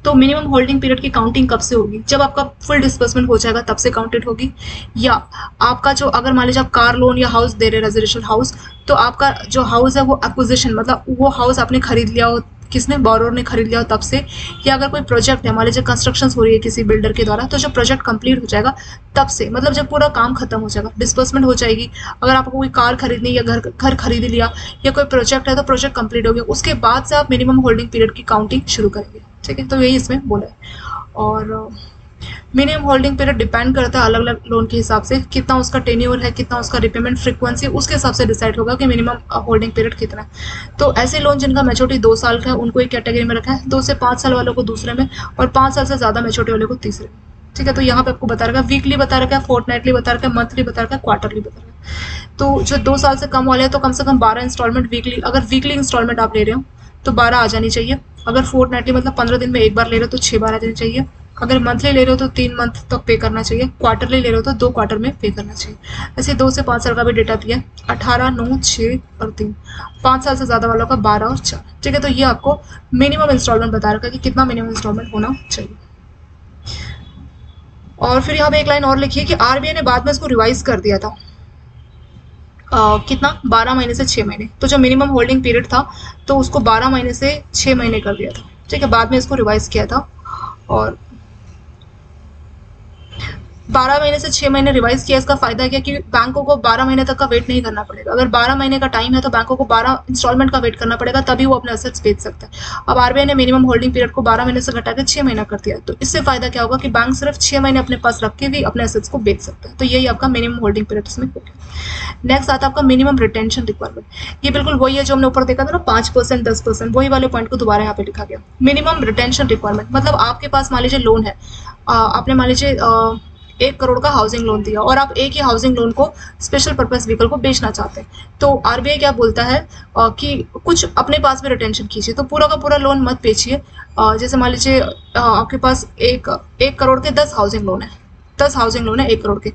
तो मिनिमम होल्डिंग पीरियड की काउंटिंग कब से होगी? जब आपका फुल डिस्बर्समेंट हो जाएगा तब से काउंटेड होगी। या आपका जो, अगर मान लीजिए आप कार लोन या हाउस दे रहे हैं, रेजिडेंशियल हाउस, तो आपका जो हाउस है वो एक्विजिशन, मतलब वो हाउस आपने खरीद लिया हो, किसने, बोरोर ने खरीद लिया हो तब से। या अगर कोई प्रोजेक्ट है, मान लीजिए कंस्ट्रक्शन हो रही है किसी बिल्डर के द्वारा, तो जब प्रोजेक्ट कंप्लीट हो जाएगा तब से, मतलब जब पूरा काम खत्म हो जाएगा, डिस्बर्समेंट हो जाएगी। अगर आपको कोई कार खरीदनी या घर खरीद लिया या कोई प्रोजेक्ट है तो प्रोजेक्ट कंप्लीट हो गया, उसके बाद से आप मिनिमम होल्डिंग पीरियड की काउंटिंग शुरू करेंगे, ठीक है। तो यही इसमें बोला है। और मिनिमम होल्डिंग पीरियड डिपेंड करता है अलग अलग लोन के हिसाब से, कितना उसका टेन्योर है, कितना उसका रिपेमेंट फ्रीक्वेंसी, उसके हिसाब से डिसाइड होगा कि मिनिमम होल्डिंग पीरियड कितना है। तो ऐसे लोन जिनका मैच्योरिटी 2 साल का है उनको एक कैटेगरी में रखा है, 2 से 5 साल वालों को दूसरे में, और 5 साल से ज़्यादा मैच्योरिटी वाले को तीसरे में, ठीक है। तो यहाँ पे आपको बता रखा है वीकली बता रखा है, फोर्टनाइटली बता रखा है, मंथली बता रखा है, क्वार्टरली बता रखा है। तो जो 2 साल से कम वाले हैं तो कम से कम 12 इंस्टॉलमेंट वीकली, अगर वीकली इंस्टॉलमेंट आप ले रहे हो तो 12 आ जानी चाहिए। अगर फोर्टनाइटली मतलब 15 दिन में एक बार ले रहे हो तो 6 बार आ जानी चाहिए। अगर मंथली ले रहे हो तो 3 मंथ तक पे करना चाहिए। क्वार्टरली ले रहे हो तो 2 क्वार्टर में पे करना चाहिए। ऐसे 2 से 5 साल का भी डेटा दिया है, 18, 9, 6 और 3। 5 साल से ज़्यादा वालों का 12 और 4, ठीक है। तो ये आपको मिनिमम इंस्टॉलमेंट बता रखा है कि कितना मिनिमम इंस्टॉलमेंट होना चाहिए। और फिर यहाँ पे एक लाइन और लिखी है कि आरबीआई ने बाद में इसको रिवाइज कर दिया था। कितना? 12 महीने से 6 महीने। तो जो मिनिमम होल्डिंग पीरियड था तो उसको 12 महीने से 6 महीने कर दिया था, ठीक है। बाद में इसको रिवाइज किया था और 12 महीने से 6 महीने रिवाइज किया। इसका फायदा क्या कि बैंकों को 12 महीने तक का वेट नहीं करना पड़ेगा। अगर 12 महीने का टाइम है तो बैंकों को 12 इंस्टॉलमेंट का वेट करना पड़ेगा, तभी वो अपने असेट्स बेच सकता है। अब आरबीआई ने मिनिमम होल्डिंग पीरियड को 12 महीने से घटा के 6 महीना कर दिया, तो इससे फायदा क्या होगा कि बैंक सिर्फ 6 महीने अपने पास रख के भी अपने असेट्स को बेच सकता है। तो यही आपका मिनिमम होल्डिंग पीरियड इसमें हो गया। नेक्स्ट आता है आपका मिनिमम रिटेंशन रिक्वायरमेंट। ये बिल्कुल वही है जो हमने ऊपर देखा था ना, 5%, 10%, वही वाले पॉइंट को दोबारा यहाँ पे लिखा गया। मिनिमम रिटेंशन रिक्वायरमेंट मतलब आपके पास मान लीजिए लोन है, आपने मान लीजिए 1 करोड़ का हाउसिंग लोन दिया और आप एक ही हाउसिंग लोन को स्पेशल पर्पस व्हीकल को बेचना चाहते हैं, तो आरबीआई क्या बोलता है कि कुछ अपने पास भी रिटेंशन कीजिए। तो पूरा का पूरा लोन मत बेचिए। जैसे मान लीजिए आपके पास एक करोड़ के 10 हाउसिंग लोन है, 10 हाउसिंग लोन है 1 करोड़ के,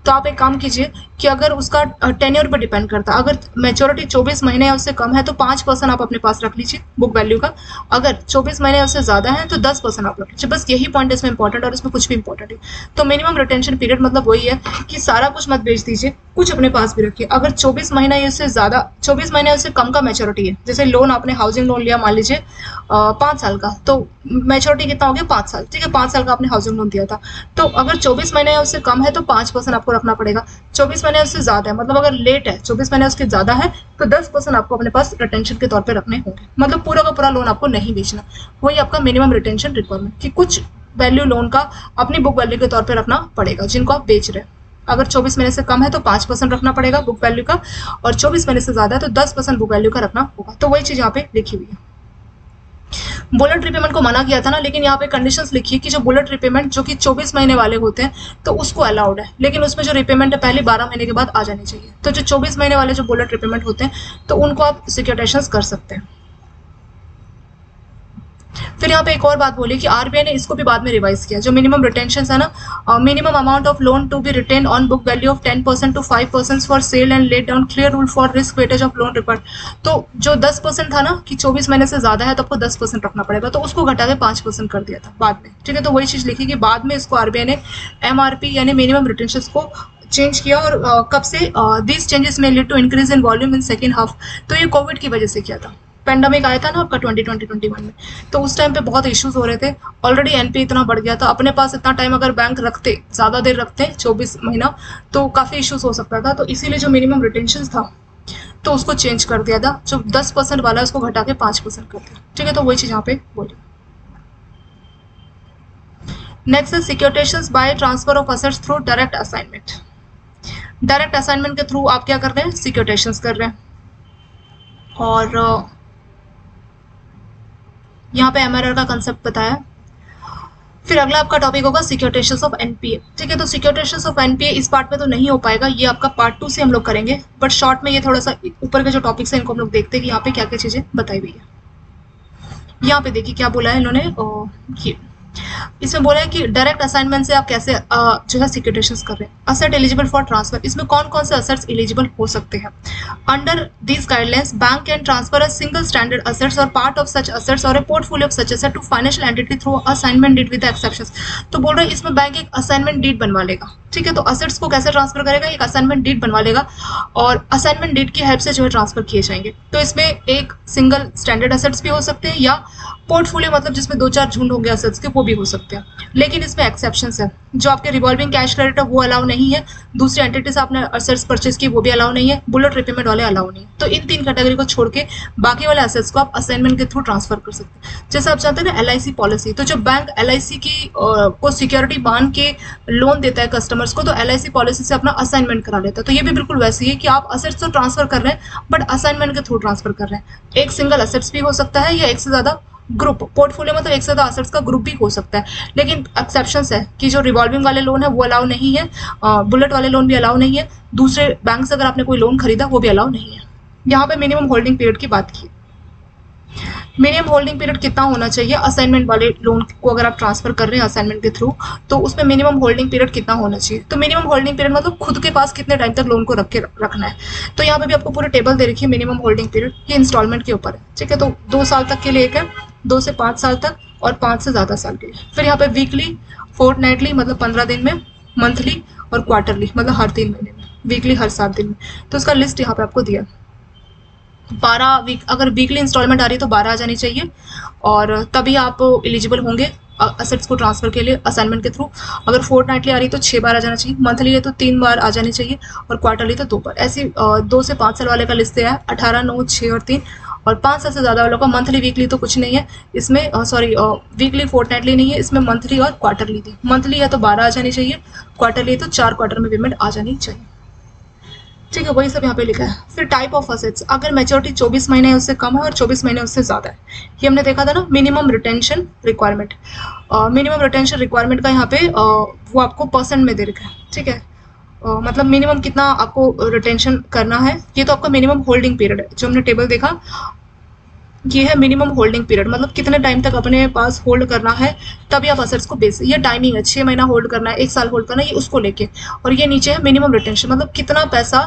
तो आप एक काम कीजिए कि अगर उसका टेन्योर पर डिपेंड करता है, अगर मैच्योरिटी 24 महीने या उससे कम है तो 5% आप अपने पास रख लीजिए बुक वैल्यू का। अगर 24 महीने या उससे ज़्यादा है तो 10% आप रख लीजिए। बस यही पॉइंट इसमें इंपॉर्टेंट और इसमें कुछ भी इंपॉर्टेंट है। तो मिनिमम रिटेंशन पीरियड मतलब वही है कि सारा कुछ मत बेच दीजिए, कुछ अपने पास भी रखिए। अगर 24 महीना या उससे ज़्यादा, 24 महीने उससे कम का मैच्योरिटी है, जैसे लोन आपने हाउसिंग लोन लिया मान लीजिए 5 साल का, तो मैच्योरिटी कितना हो गया? 5 साल, ठीक है। 5 साल का आपने हाउसिंग लोन दिया था, तो अगर 24 महीने या उससे कम है तो 5% आपको रखना पड़ेगा। 24 महीने उससे ज़्यादा है, मतलब अगर लेट है 24 महीने उसके ज़्यादा है तो 10% आपको अपने पास रिटेंशन के तौर पे रखने होंगे। मतलब पूरा का पूरा लोन आपको नहीं बेचना। वही आपका मिनिमम रिटेंशन रिक्वायरमेंट कि कुछ वैल्यू लोन का अपनी बुक वैल्यू के तौर पे रखना पड़ेगा जिनको आप बेच रहे हैं। अगर 24 महीने से कम है तो 5% रखना पड़ेगा बुक वैल्यू का, और 24 महीने से ज़्यादा है तो 10% बुक वैल्यू का रखना होगा। तो वही चीज़ यहाँ पे लिखी हुई है। बुलेट रिपेमेंट को मना किया था ना, लेकिन यहाँ पे कंडीशंस लिखी है कि जो बुलेट रिपेमेंट जो कि 24 महीने वाले होते हैं तो उसको अलाउड है, लेकिन उसमें जो रिपेमेंट है पहले 12 महीने के बाद आ जानी चाहिए। तो जो 24 महीने वाले जो बुलेट रिपेमेंट होते हैं तो उनको आप सिक्योरिटाइजेशन कर सकते हैं। फिर यहाँ पे एक और बात बोली कि आरबीआई ने इसको भी बाद में रिवाइज किया, जो मिनिमम रिटेंशन है ना, minimum amount of loan to be retain on book value of 10% to 5% for sale and let down clear rule for risk weightage of loan record. तो जो 10% था ना कि 24 महीने से ज्यादा है तो आपको 10% रखना पड़ेगा, तो उसको घटा के 5% कर दिया था बाद में। ठीक है, तो वही चीज लिखी कि बाद में इसको आरबीआई ने एमआरपी यानी मिनिमम रिटेंशन को चेंज किया। और कब से दिस चेंजेस में lead to increase in volume in second half, तो ये कोविड की वजह से किया था। पेंडेमिक आया था ना आपका 2020-21 में, तो उस टाइम पे बहुत इश्यूज हो रहे थे, ऑलरेडी एनपी इतना बढ़ गया था, अपने पास इतना टाइम अगर बैंक रखते, ज्यादा देर रखते 24 महीना, तो काफी इश्यूज हो सकता था। तो इसीलिए जो मिनिमम रिटेंशन था तो उसको चेंज कर दिया था, जो 10% वाला है उसको घटा के 5% कर दिया। ठीक है, तो वही चीज यहाँ पे बोली। नेक्स्ट है securitization by transfer of assets through direct assignment. Direct assignment के थ्रू आप क्या कर रहे हैं, सिक्योरिटाइजेशन कर रहे हैं। और यहाँ पे एमआरआर का कंसेप्ट बताया। फिर अगला आपका टॉपिक होगा सिक्योरिटाइजेशन ऑफ एनपीए। ठीक है, तो सिक्योरिटाइजेशन ऑफ एनपीए इस पार्ट में तो नहीं हो पाएगा, ये आपका पार्ट 2 से हम लोग करेंगे, बट शॉर्ट में ये थोड़ा सा ऊपर के जो टॉपिक्स हैं इनको हम लोग देखते हैं कि यहाँ पे क्या क्या चीजें बताई हुई है। यहाँ पे देखिए क्या बोला है इन्होंने, ये इसमें बोला है कि डायरेक्ट असाइनमेंट से आप कैसे जो है सिक्योरिटाइजेशन कर रहे हैं। असेट एलिजिबल फॉर ट्रांसफर, इसमें कौन कौन से असेट्स एलिजिबल हो सकते हैं। Under these guidelines bank can transfer a single standard assets और पार्ट ऑफ सच असेट्स और a portfolio of such asset to financial entity through assignment deed with exceptions. तो बोल रहे हैं इसमें बैंक एक असाइनमेंट डीड बनवा लेगा। ठीक है, तो असेट्स को कैसे ट्रांसफर करेगा, एक असाइनमेंट डीड बनवा लेगा और असाइनमेंट डीड की हेल्प से जो है ट्रांसफर किए जाएंगे। तो इसमें एक सिंगल स्टैंडर्ड असेट्स भी हो सकते हैं या पोर्टफोलियो मतलब जिसमें 2-4 झुंड होंगे असेट्स के, वो भी हो सकते हैं। लेकिन इसमें एक्सेप्शंस है, जो आपके रिवॉल्विंग कैश क्रेडिट है वो अलाउ नहीं है, दूसरी एंटिटी से आपने असेट्स परचेज की वो भी अलाउ नहीं है, बुलेट रिपेमेंट वाले अलाउ नहीं है। तो इन 3 कैटेगरी को छोड़ के बाकी वाले असेट्स को आप असाइनमेंट के थ्रू ट्रांसफर कर सकते हैं। जैसे आप जानते हैं ना एलआईसी पॉलिसी, तो जब बैंक एलआईसी की को सिक्योरिटी मान के लोन देता है कस्टमर्स को, तो एलआईसी पॉलिसी से अपना असाइनमेंट करा लेता है। तो ये भी बिल्कुल वैसे ही है कि आप असेट्स तो ट्रांसफर कर रहे हैं बट असाइनमेंट के थ्रू ट्रांसफर कर रहे हैं। एक सिंगल असेट्स भी हो सकता है या एक से ज्यादा ग्रुप, पोर्टफोलियो मतलब एक से ज्यादा असेट्स का ग्रुप भी हो सकता है। लेकिन एक्सेप्शंस है कि जो रिवॉल्विंग वाले लोन है वो अलाउ नहीं है, बुलेट वाले लोन भी अलाउ नहीं है, दूसरे बैंक से अगर आपने कोई लोन खरीदा वो भी अलाउ नहीं है। यहाँ पे मिनिमम होल्डिंग पीरियड की बात की। मिनिमम होल्डिंग पीरियड कितना होना चाहिए असाइनमेंट वाले लोन को अगर आप ट्रांसफर कर रहे हैं असाइनमेंट के थ्रू, तो उसमें मिनिमम होल्डिंग पीरियड कितना होना चाहिए। तो मिनिमम होल्डिंग पीरियड मतलब खुद के पास कितने टाइम तक लोन को रखना है। तो यहाँ पे भी आपको पूरी टेबल दे रखी है मिनिमम होल्डिंग पीरियड, ये इंस्टॉलमेंट के ऊपर है। ठीक है, तो 2 साल तक के लिए एक है, 2 से 5 साल तक और 5 से ज्यादा साल के लिए। फिर यहाँ पे वीकली, फोर्टनाइटली मतलब 15 दिन में, मंथली और क्वार्टरली मतलब हर 3 महीने में, वीकली हर 7 दिन में। तो उसका लिस्ट यहाँ पे आपको दिया। 12 वीक अगर वीकली इंस्टॉलमेंट आ रही है तो 12 आ जानी चाहिए और तभी आप एलिजिबल होंगे असेट्स को ट्रांसफर के लिए असाइनमेंट के थ्रू। अगर फोर्टनाइटली आ रही है तो 6 बार आ जाना चाहिए, मंथली है तो 3 बार आ जानी चाहिए और क्वार्टरली तो 2 बार। ऐसी 2 से 5 साल वाले का लिस्ट है 18, 9, 6 और 3। और 5 साल से ज्यादा वालों का मंथली वीकली तो कुछ नहीं है इसमें, सॉरी वीकली फोर्टनाइटली नहीं है इसमें, मंथली और क्वार्टरली थी। मंथली है तो 12 आ जानी चाहिए, क्वार्टरली है तो 4 क्वार्टर में पेमेंट आ जानी चाहिए। ठीक है, वही सब यहाँ पे लिखा है। फिर टाइप ऑफ असेट्स, अगर मैच्योरिटी 24 महीने उससे कम है और 24 महीने उससे ज्यादा है, ये हमने देखा था ना minimum retention requirement. Minimum retention requirement का यहाँ पे वो आपको परसेंट में दे रखा है। ठीक है, मतलब मिनिमम कितना आपको रिटेंशन करना है। ये तो आपका मिनिमम होल्डिंग पीरियड है, जो हमने टेबल देखा ये है मिनिमम होल्डिंग पीरियड, मतलब कितने टाइम तक अपने पास होल्ड करना है तभी आप असेट्स को बेच। ये टाइमिंग है, 6 महीना होल्ड करना है, 1 साल होल्ड करना है, ये उसको लेके। और ये नीचे है मिनिमम रिटेंशन, मतलब कितना पैसा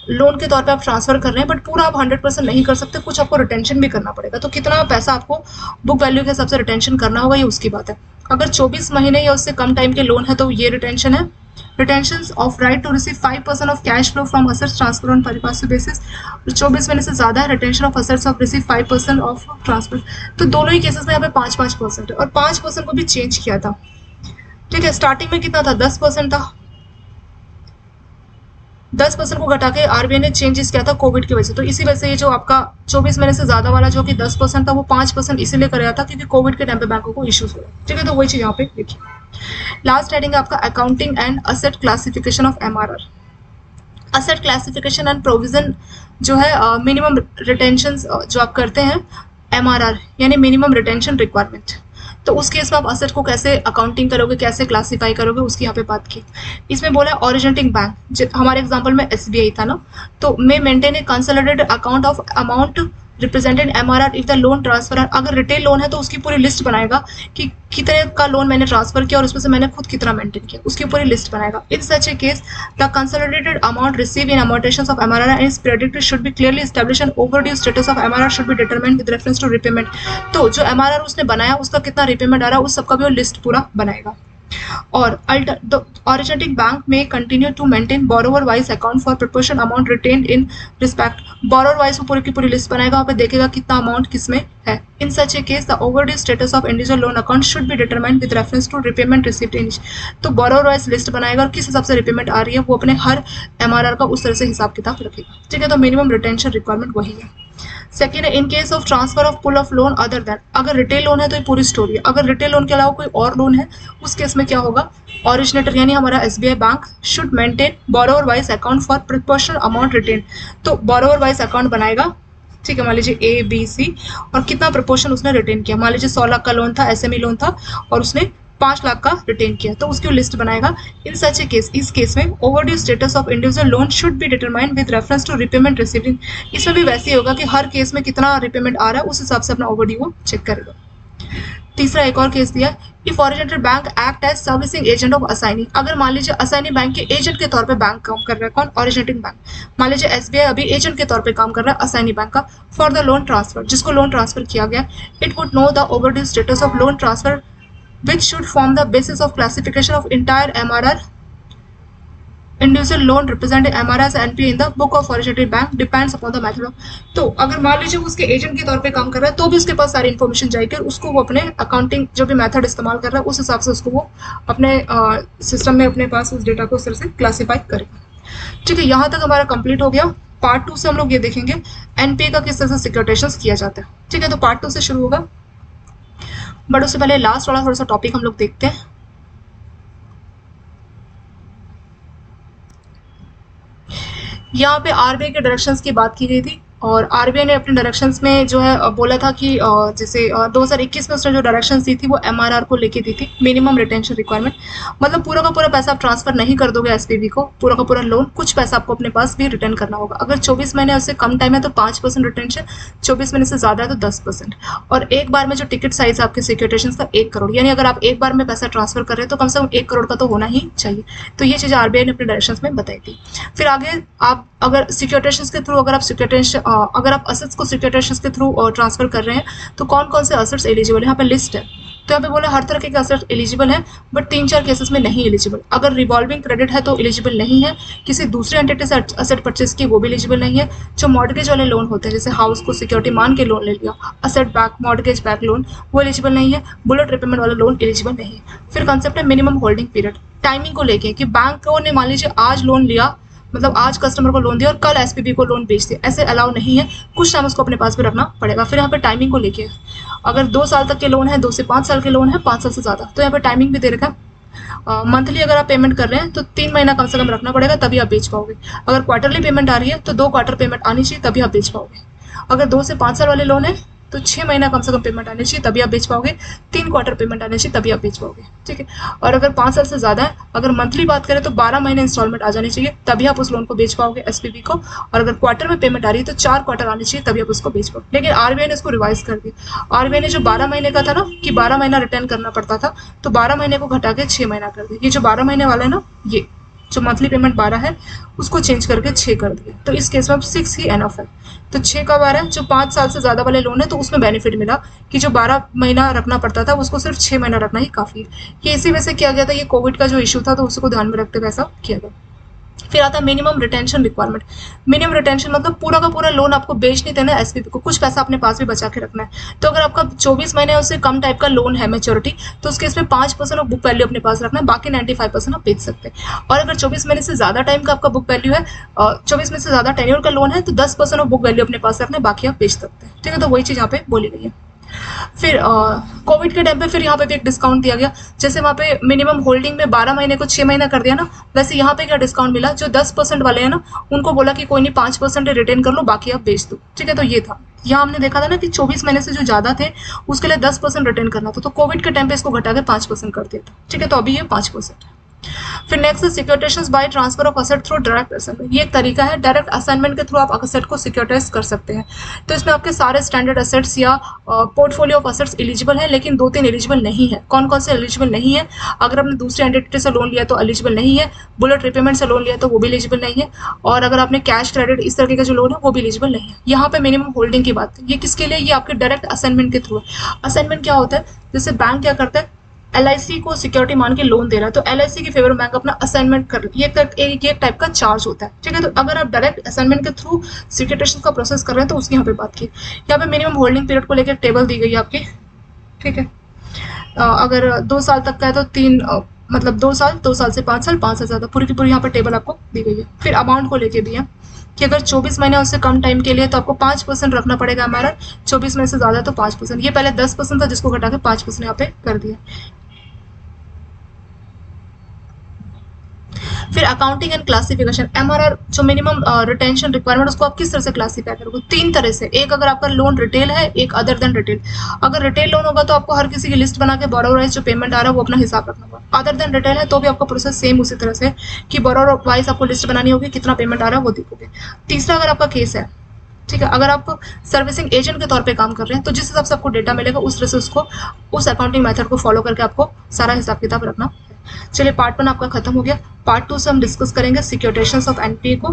लोन के तौर पे आप ट्रांसफर कर रहे हैं, बट पूरा आप 100% नहीं कर सकते, कुछ आपको रिटेंशन भी करना पड़ेगा। तो कितना पैसा आपको बुक वैल्यू के हिसाब से रिटेंशन करना होगा, ये उसकी बात है। अगर 24 महीने या उससे कम टाइम के लोन है तो ये रिटेंशन है। Retention of right to receive 5% of cash flow from assets transfer on pari passu basis. 24 महीने से ज्यादा है, retention of assets of receive 5% of transfer. तो दोनों ही केसेस में यहाँ पे 5-5% है और 5% को भी चेंज किया था। ठीक है, स्टार्टिंग में कितना था, 10% था, 10% को घटा के आरबीआई ने चेंजेस किया था कोविड की वजह से। तो इसी वजह से ये जो आपका 24 महीने से ज्यादा वाला जो कि 10% था वो 5% इसीलिए कराया था क्योंकि कोविड के टाइम पे बैंकों को इश्यूज हुए। ठीक है, तो वही चीज यहाँ पे लिखी। लास्ट हेडिंग है आपका accounting and asset classification of MRR. Asset classification and provision जो है मिनिमम रिटेंशन जो आप करते हैं MRR यानी मिनिमम रिटेंशन रिक्वायरमेंट। तो उस केस में आप असेट को कैसे अकाउंटिंग करोगे, कैसे क्लासिफाई करोगे, उसकी यहाँ पे बात की। इसमें बोला है ओरिजिनेटिंग बैंक, हमारे एग्जांपल में SBI था ना, तो may maintain a consolidated account of amount represented MRR if the loan transfer. अगर रिटेल लोन है तो उसकी पूरी लिस्ट बनाएगा कि कितने का लोन मैंने ट्रांसफर किया और उसमें से मैंने खुद कितना मेंटेन किया, उसकी पूरी लिस्ट बनाएगा। In such a case the consolidated amount receive in amortisation of MRR and is predicted should be clearly establish and overdue status of MRR should be determined with reference to repayment. तो जो MRR उसने बनाया उसका कितना repayment आ रहा है उस सबका भी वो लिस्ट पूरा बनाएगा। और the originating bank may continue to maintain borrower wise account for proportion amount retained in respect। borrower wise वो पूरी की पूरी लिस्ट बनाएगा, वहाँ पे देखेगा कितना अमाउंट किसमें है। in such a case the overdue status of individual loan account should be determined with reference to repayment received in each। तो borrower wise लिस्ट बनाएगा और किस हिसाब से रिपेमेंट आ रही है वो अपने हर MRR का उस तरह से हिसाब किताब रखेगा। ठीक है, तो मिनिमम रिटेंशन रिक्वायरमेंट वही है। सेकेंड है in case of transfer of pool of loan other than. अगर रिटेल लोन है तो ये पूरी स्टोरी है। अगर रिटेल लोन के अलावा कोई और लोन है उस केस में क्या होगा, ओरिजिनेटर यानी हमारा SBI bank should maintain borrower wise account for proportional amount retain. तो बोरोवर वाइज अकाउंट बनाएगा, ठीक है, मान लीजिए ABC और कितना प्रोपोर्शन उसने रिटेन किया। मान लीजिए 100 लाख का लोन था, SME लोन था और उसने 5 लाख का रिटेन किया, तो उसकी लिस्ट बनाएगा। इन सच ए केस, इस केस में overdue status of individual loan should be determined with reference to repayment received. इसमें भी वैसे ही होगा कि हर केस में कितना रिपेमेंट आ रहा है उस हिसाब से अपना ओवरड्यू वो चेक करेगा। तीसरा एक और केस दिया, if originated bank act as servicing agent of assignee. अगर मान लीजिए असाइनी बैंक के एजेंट के तौर पे बैंक काम कर रहा है, कौन, ओरिजिनेटिंग बैंक। मान लीजिए SBI अभी एजेंट के तौर पे काम कर रहा है असाइनी बैंक का फॉर द लोन ट्रांसफर, जिसको लोन ट्रांसफर किया गया। It would know the overdue status of loan transfer which should form the basis of classification of entire MRR individual loan representing MRR as NPA in the book of originating bank depends upon the method of। तो अगर मान लीजिए उसके agent के तौर पे काम कर रहा है तो भी उसके पास सारी इन्फॉर्मेशन जाएगी और उसको वो अपने अकाउंटिंग जो भी मेथड इस्तेमाल कर रहा है उस हिसाब से उसको वो अपने सिस्टम में अपने पास उस डेटा को उस तरह से क्लासीफाई करेगा। ठीक है, यहाँ तक हमारा कंप्लीट हो गया। पार्ट 2 से हम लोग ये देखेंगे NPA का किस तरह से सिक्योरिटाइजेशन किया जाता है। ठीक है, तो पार्ट 2 से शुरू होगा, बट उससे पहले लास्ट वाला थोड़ा सा टॉपिक हम लोग देखते हैं। यहाँ पे RBI के डायरेक्शंस की बात की गई थी और RBI ने अपने डायरेक्शंस में जो है बोला था कि जैसे 2021 में उसने जो डायरेक्शंस दी थी वो MRR को लेके दी थी, मिनिमम रिटेंशन रिक्वायरमेंट। मतलब पूरा का पूरा पैसा आप ट्रांसफर नहीं कर दोगे SPV को, पूरा का पूरा लोन, कुछ पैसा आपको अपने पास भी रिटर्न करना होगा। अगर 24 महीने उससे कम टाइम है तो 5% रिटेंशन, 24 महीने से ज़्यादा है तो 10%। और एक बार में जो टिकट साइज आपके सिक्योरिटाइजेशन का 1 करोड़, यानी अगर आप एक बार में पैसा ट्रांसफर कर रहे हैं तो कम से कम 1 करोड़ का तो होना ही चाहिए। तो ये चीज़ RBI ने अपने डायरेक्शंस में बताई थी। फिर आगे आप अगर सिक्योरिटाइजेशन के थ्रू अगर आप असेट्स को सिक्योरिटाइजेशन के थ्रू ट्रांसफर कर रहे हैं तो कौन कौन से असेट्स एलिजिबल है, यहाँ पे लिस्ट है। तो यहाँ पे बोला हर तरह के असेट्स एलिजिबल है, बट 3-4 केसेस में नहीं एलिजिबल। अगर रिवॉल्विंग क्रेडिट है तो एलिजिबल नहीं है, किसी दूसरे एंटिटी से असेट परचेज की वो भी एलिजिबल नहीं है। जो मॉर्गेज वाले लोन होते हैं, जैसे हाउस को सिक्योरिटी मान के लोन ले लिया, asset back mortgage back loan, वो एलिजिबल नहीं है। बुलेट रिपेमेंट वाला लोन एलिजिबल नहीं है। फिर कंसेप्ट है मिनिमम होल्डिंग पीरियड, टाइमिंग को लेके कि बैंक ने मान लीजिए आज लोन लिया, मतलब आज कस्टमर को लोन दिया और कल SPV को लोन बेच दिया, ऐसे अलाउ नहीं है, कुछ टाइम उसको अपने पास भी रखना पड़ेगा। फिर यहाँ पे टाइमिंग को लेके, अगर 2 साल तक के लोन है, 2 से 5 साल के लोन है, 5 साल से ज़्यादा, तो यहाँ पे टाइमिंग भी दे रखा है। मंथली अगर आप पेमेंट कर रहे हैं तो 3 महीना कम से कम रखना पड़ेगा, तभी आप बेच पाओगे। अगर क्वार्टरली पेमेंट आ रही है तो 2 क्वार्टर पेमेंट आनी चाहिए, तभी आप बेच पाओगे। अगर 2 से 5 साल वाले लोन है तो 6 महीना कम से कम पेमेंट आने चाहिए, तभी आप बेच पाओगे। 3 क्वार्टर पेमेंट आने चाहिए, तभी आप बेच पाओगे। ठीक है, और अगर 5 साल से ज़्यादा है, अगर मंथली बात करें तो 12 महीने इंस्टॉलमेंट आ जानी चाहिए, तभी आप उस लोन को बेच पाओगे SPV को। और अगर क्वार्टर में पेमेंट आ रही है तो 4 क्वार्टर आने चाहिए, तभी आप उसको बेच पाओगे। लेकिन RBI ने इसको रिवाइज कर दिया। RBI ने जो 12 महीने का था ना कि 12 महीना रिटर्न करना पड़ता था, तो 12 महीने को घटा के 6 महीना कर दिया। ये जो 12 महीने वाला है ना, ये जो मंथली पेमेंट 12 है उसको चेंज करके 6 कर दिया। तो इस केस में अब 6 ही एनफ है। तो 6 का 12 जो 5 साल से ज़्यादा वाले लोन है तो उसमें बेनिफिट मिला कि जो 12 महीना रखना पड़ता था उसको सिर्फ 6 महीना रखना ही काफ़ी है। ये इसी वजह से किया गया था, ये कोविड का जो इशू था तो उसको ध्यान में रखते हुए ऐसा किया गया। फिर आता है minimum retention requirement. Minimum retention मतलब पूरा का पूरा लोन आपको बेच नहीं देना है SPV को, कुछ पैसा अपने पास भी बचा के रखना है। तो अगर आपका 24 महीने उससे कम टाइप का लोन है मैच्योरिटी, तो उसके इसमें 5% ऑफ बुक वैल्यू अपने पास रखना है, बाकी 95% आप बेच सकते हैं। और अगर 24 महीने से ज़्यादा टाइम का आपका बुक वैल्यू है, 24 महीने से ज़्यादा टेन्योर का लोन है, तो 10% ऑफ बुक वैल्यू अपने पास रखना है, बाकी आप बेच सकते हैं। ठीक है, तो वही चीज़ यहाँ पे बोली गई है। फिर कोविड के टाइम पे फिर यहाँ पे भी एक डिस्काउंट दिया गया। जैसे वहाँ पे मिनिमम होल्डिंग में 12 महीने को 6 महीना कर दिया ना, वैसे यहाँ पे क्या डिस्काउंट मिला, जो 10% वाले हैं ना उनको बोला कि कोई नहीं 5% रिटेन कर लो, बाकी आप बेच दो। ठीक है, तो ये था। यहाँ हमने देखा था ना कि 24 महीने से जो ज़्यादा थे उसके लिए 10% रिटेन करना था, तो कोविड के टाइम पे इसको घटा के 5% कर दिया था। ठीक है, तो अभी ये 5% है। फिर next securitization by transfer of asset through direct assignment. ये एक तरीका है, डायरेक्ट असाइनमेंट के थ्रू आप असेट को सिक्योरिटाइज कर सकते हैं। तो इसमें आपके सारे स्टैंडर्ड असेट्स या पोर्टफोलियो ऑफ असेट्स एलिजिबल है, लेकिन 2-3 एलिजिबल नहीं है। कौन कौन से एलिजिबल नहीं है? अगर आपने दूसरे एंटिटी से लोन लिया तो एलिजिबल नहीं है, बुलेट रिपेमेंट से लोन लिया तो वो भी एलिजिबल नहीं है, और अगर आपने कैश क्रेडिट इस तरीके का जो लोन है वो भी एलिजिबल नहीं है। यहाँ पे मिनिमम होल्डिंग की बात है, ये किसके लिए? ये आपके डायरेक्ट असाइनमेंट के थ्रू है। असाइनमेंट क्या होता है? जैसे बैंक क्या करता है, LIC को सिक्योरिटी मान के लोन दे रहा है, तो LIC के फेवर में बैंक अपना असाइनमेंट कर, ये एक टाइप का चार्ज होता है। ठीक है, तो अगर आप डायरेक्ट असाइनमेंट के थ्रू सिक्योरिटाइजेशन का प्रोसेस कर रहे हैं तो उसकी यहाँ पे बात की। यहाँ पे मिनिमम होल्डिंग पीरियड को लेकर टेबल दी गई है आपकी। ठीक है, अगर 2 साल तक का है तो 3 मतलब 2 साल, 2 साल से 5 साल, 5 साल से ज़्यादा, पूरी की पूरी यहाँ पर टेबल आपको दी गई है। फिर अमाउंट को लेके भी है कि अगर 24 महीने उससे कम टाइम के लिए तो आपको 5% रखना पड़ेगा हमारा, 24 महीने से ज़्यादा तो 5%। ये पहले 10% था जिसको घटा के 5% यहाँ पे कर दिया। फिर अकाउंटिंग एंड क्लासिफिकेशन, MRR जो मिनिमम रिटेंशन रिक्वायरमेंट, उसको आप किस तरह से क्लासीफाई करोगे? 3 तरह से। एक, अगर आपका लोन रिटेल है, एक अदर देन रिटेल। अगर रिटेल लोन होगा तो आपको हर किसी की लिस्ट बना के बोरोवर वाइज जो पेमेंट आ रहा है वो अपना हिसाब रखना होगा। अदर देन रिटेल है तो भी आपका प्रोसेस सेम उसी तरह से कि बोरोवर वाइज आपको लिस्ट बनानी होगी, कितना पेमेंट आ रहा है वो देखोगे। तीसरा, अगर आपका केस है, ठीक है, अगर आप सर्विसिंग एजेंट के तौर पे काम कर रहे हैं तो जिस हिसाब से आपको डेटा मिलेगा उस तरह से उसको, उस अकाउंटिंग मेथड को फॉलो करके आपको सारा हिसाब किताब रखना है। चलिए, पार्ट 1 आपका खत्म हो गया। पार्ट 2 से हम डिस्कस करेंगे सिक्योरिटाइजेशन ऑफ एनपीए को।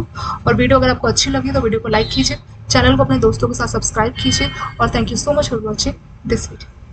और वीडियो अगर आपको अच्छी लगी तो वीडियो को लाइक कीजिए, चैनल को अपने दोस्तों के साथ सब्सक्राइब कीजिए, और thank you so much for watching this video.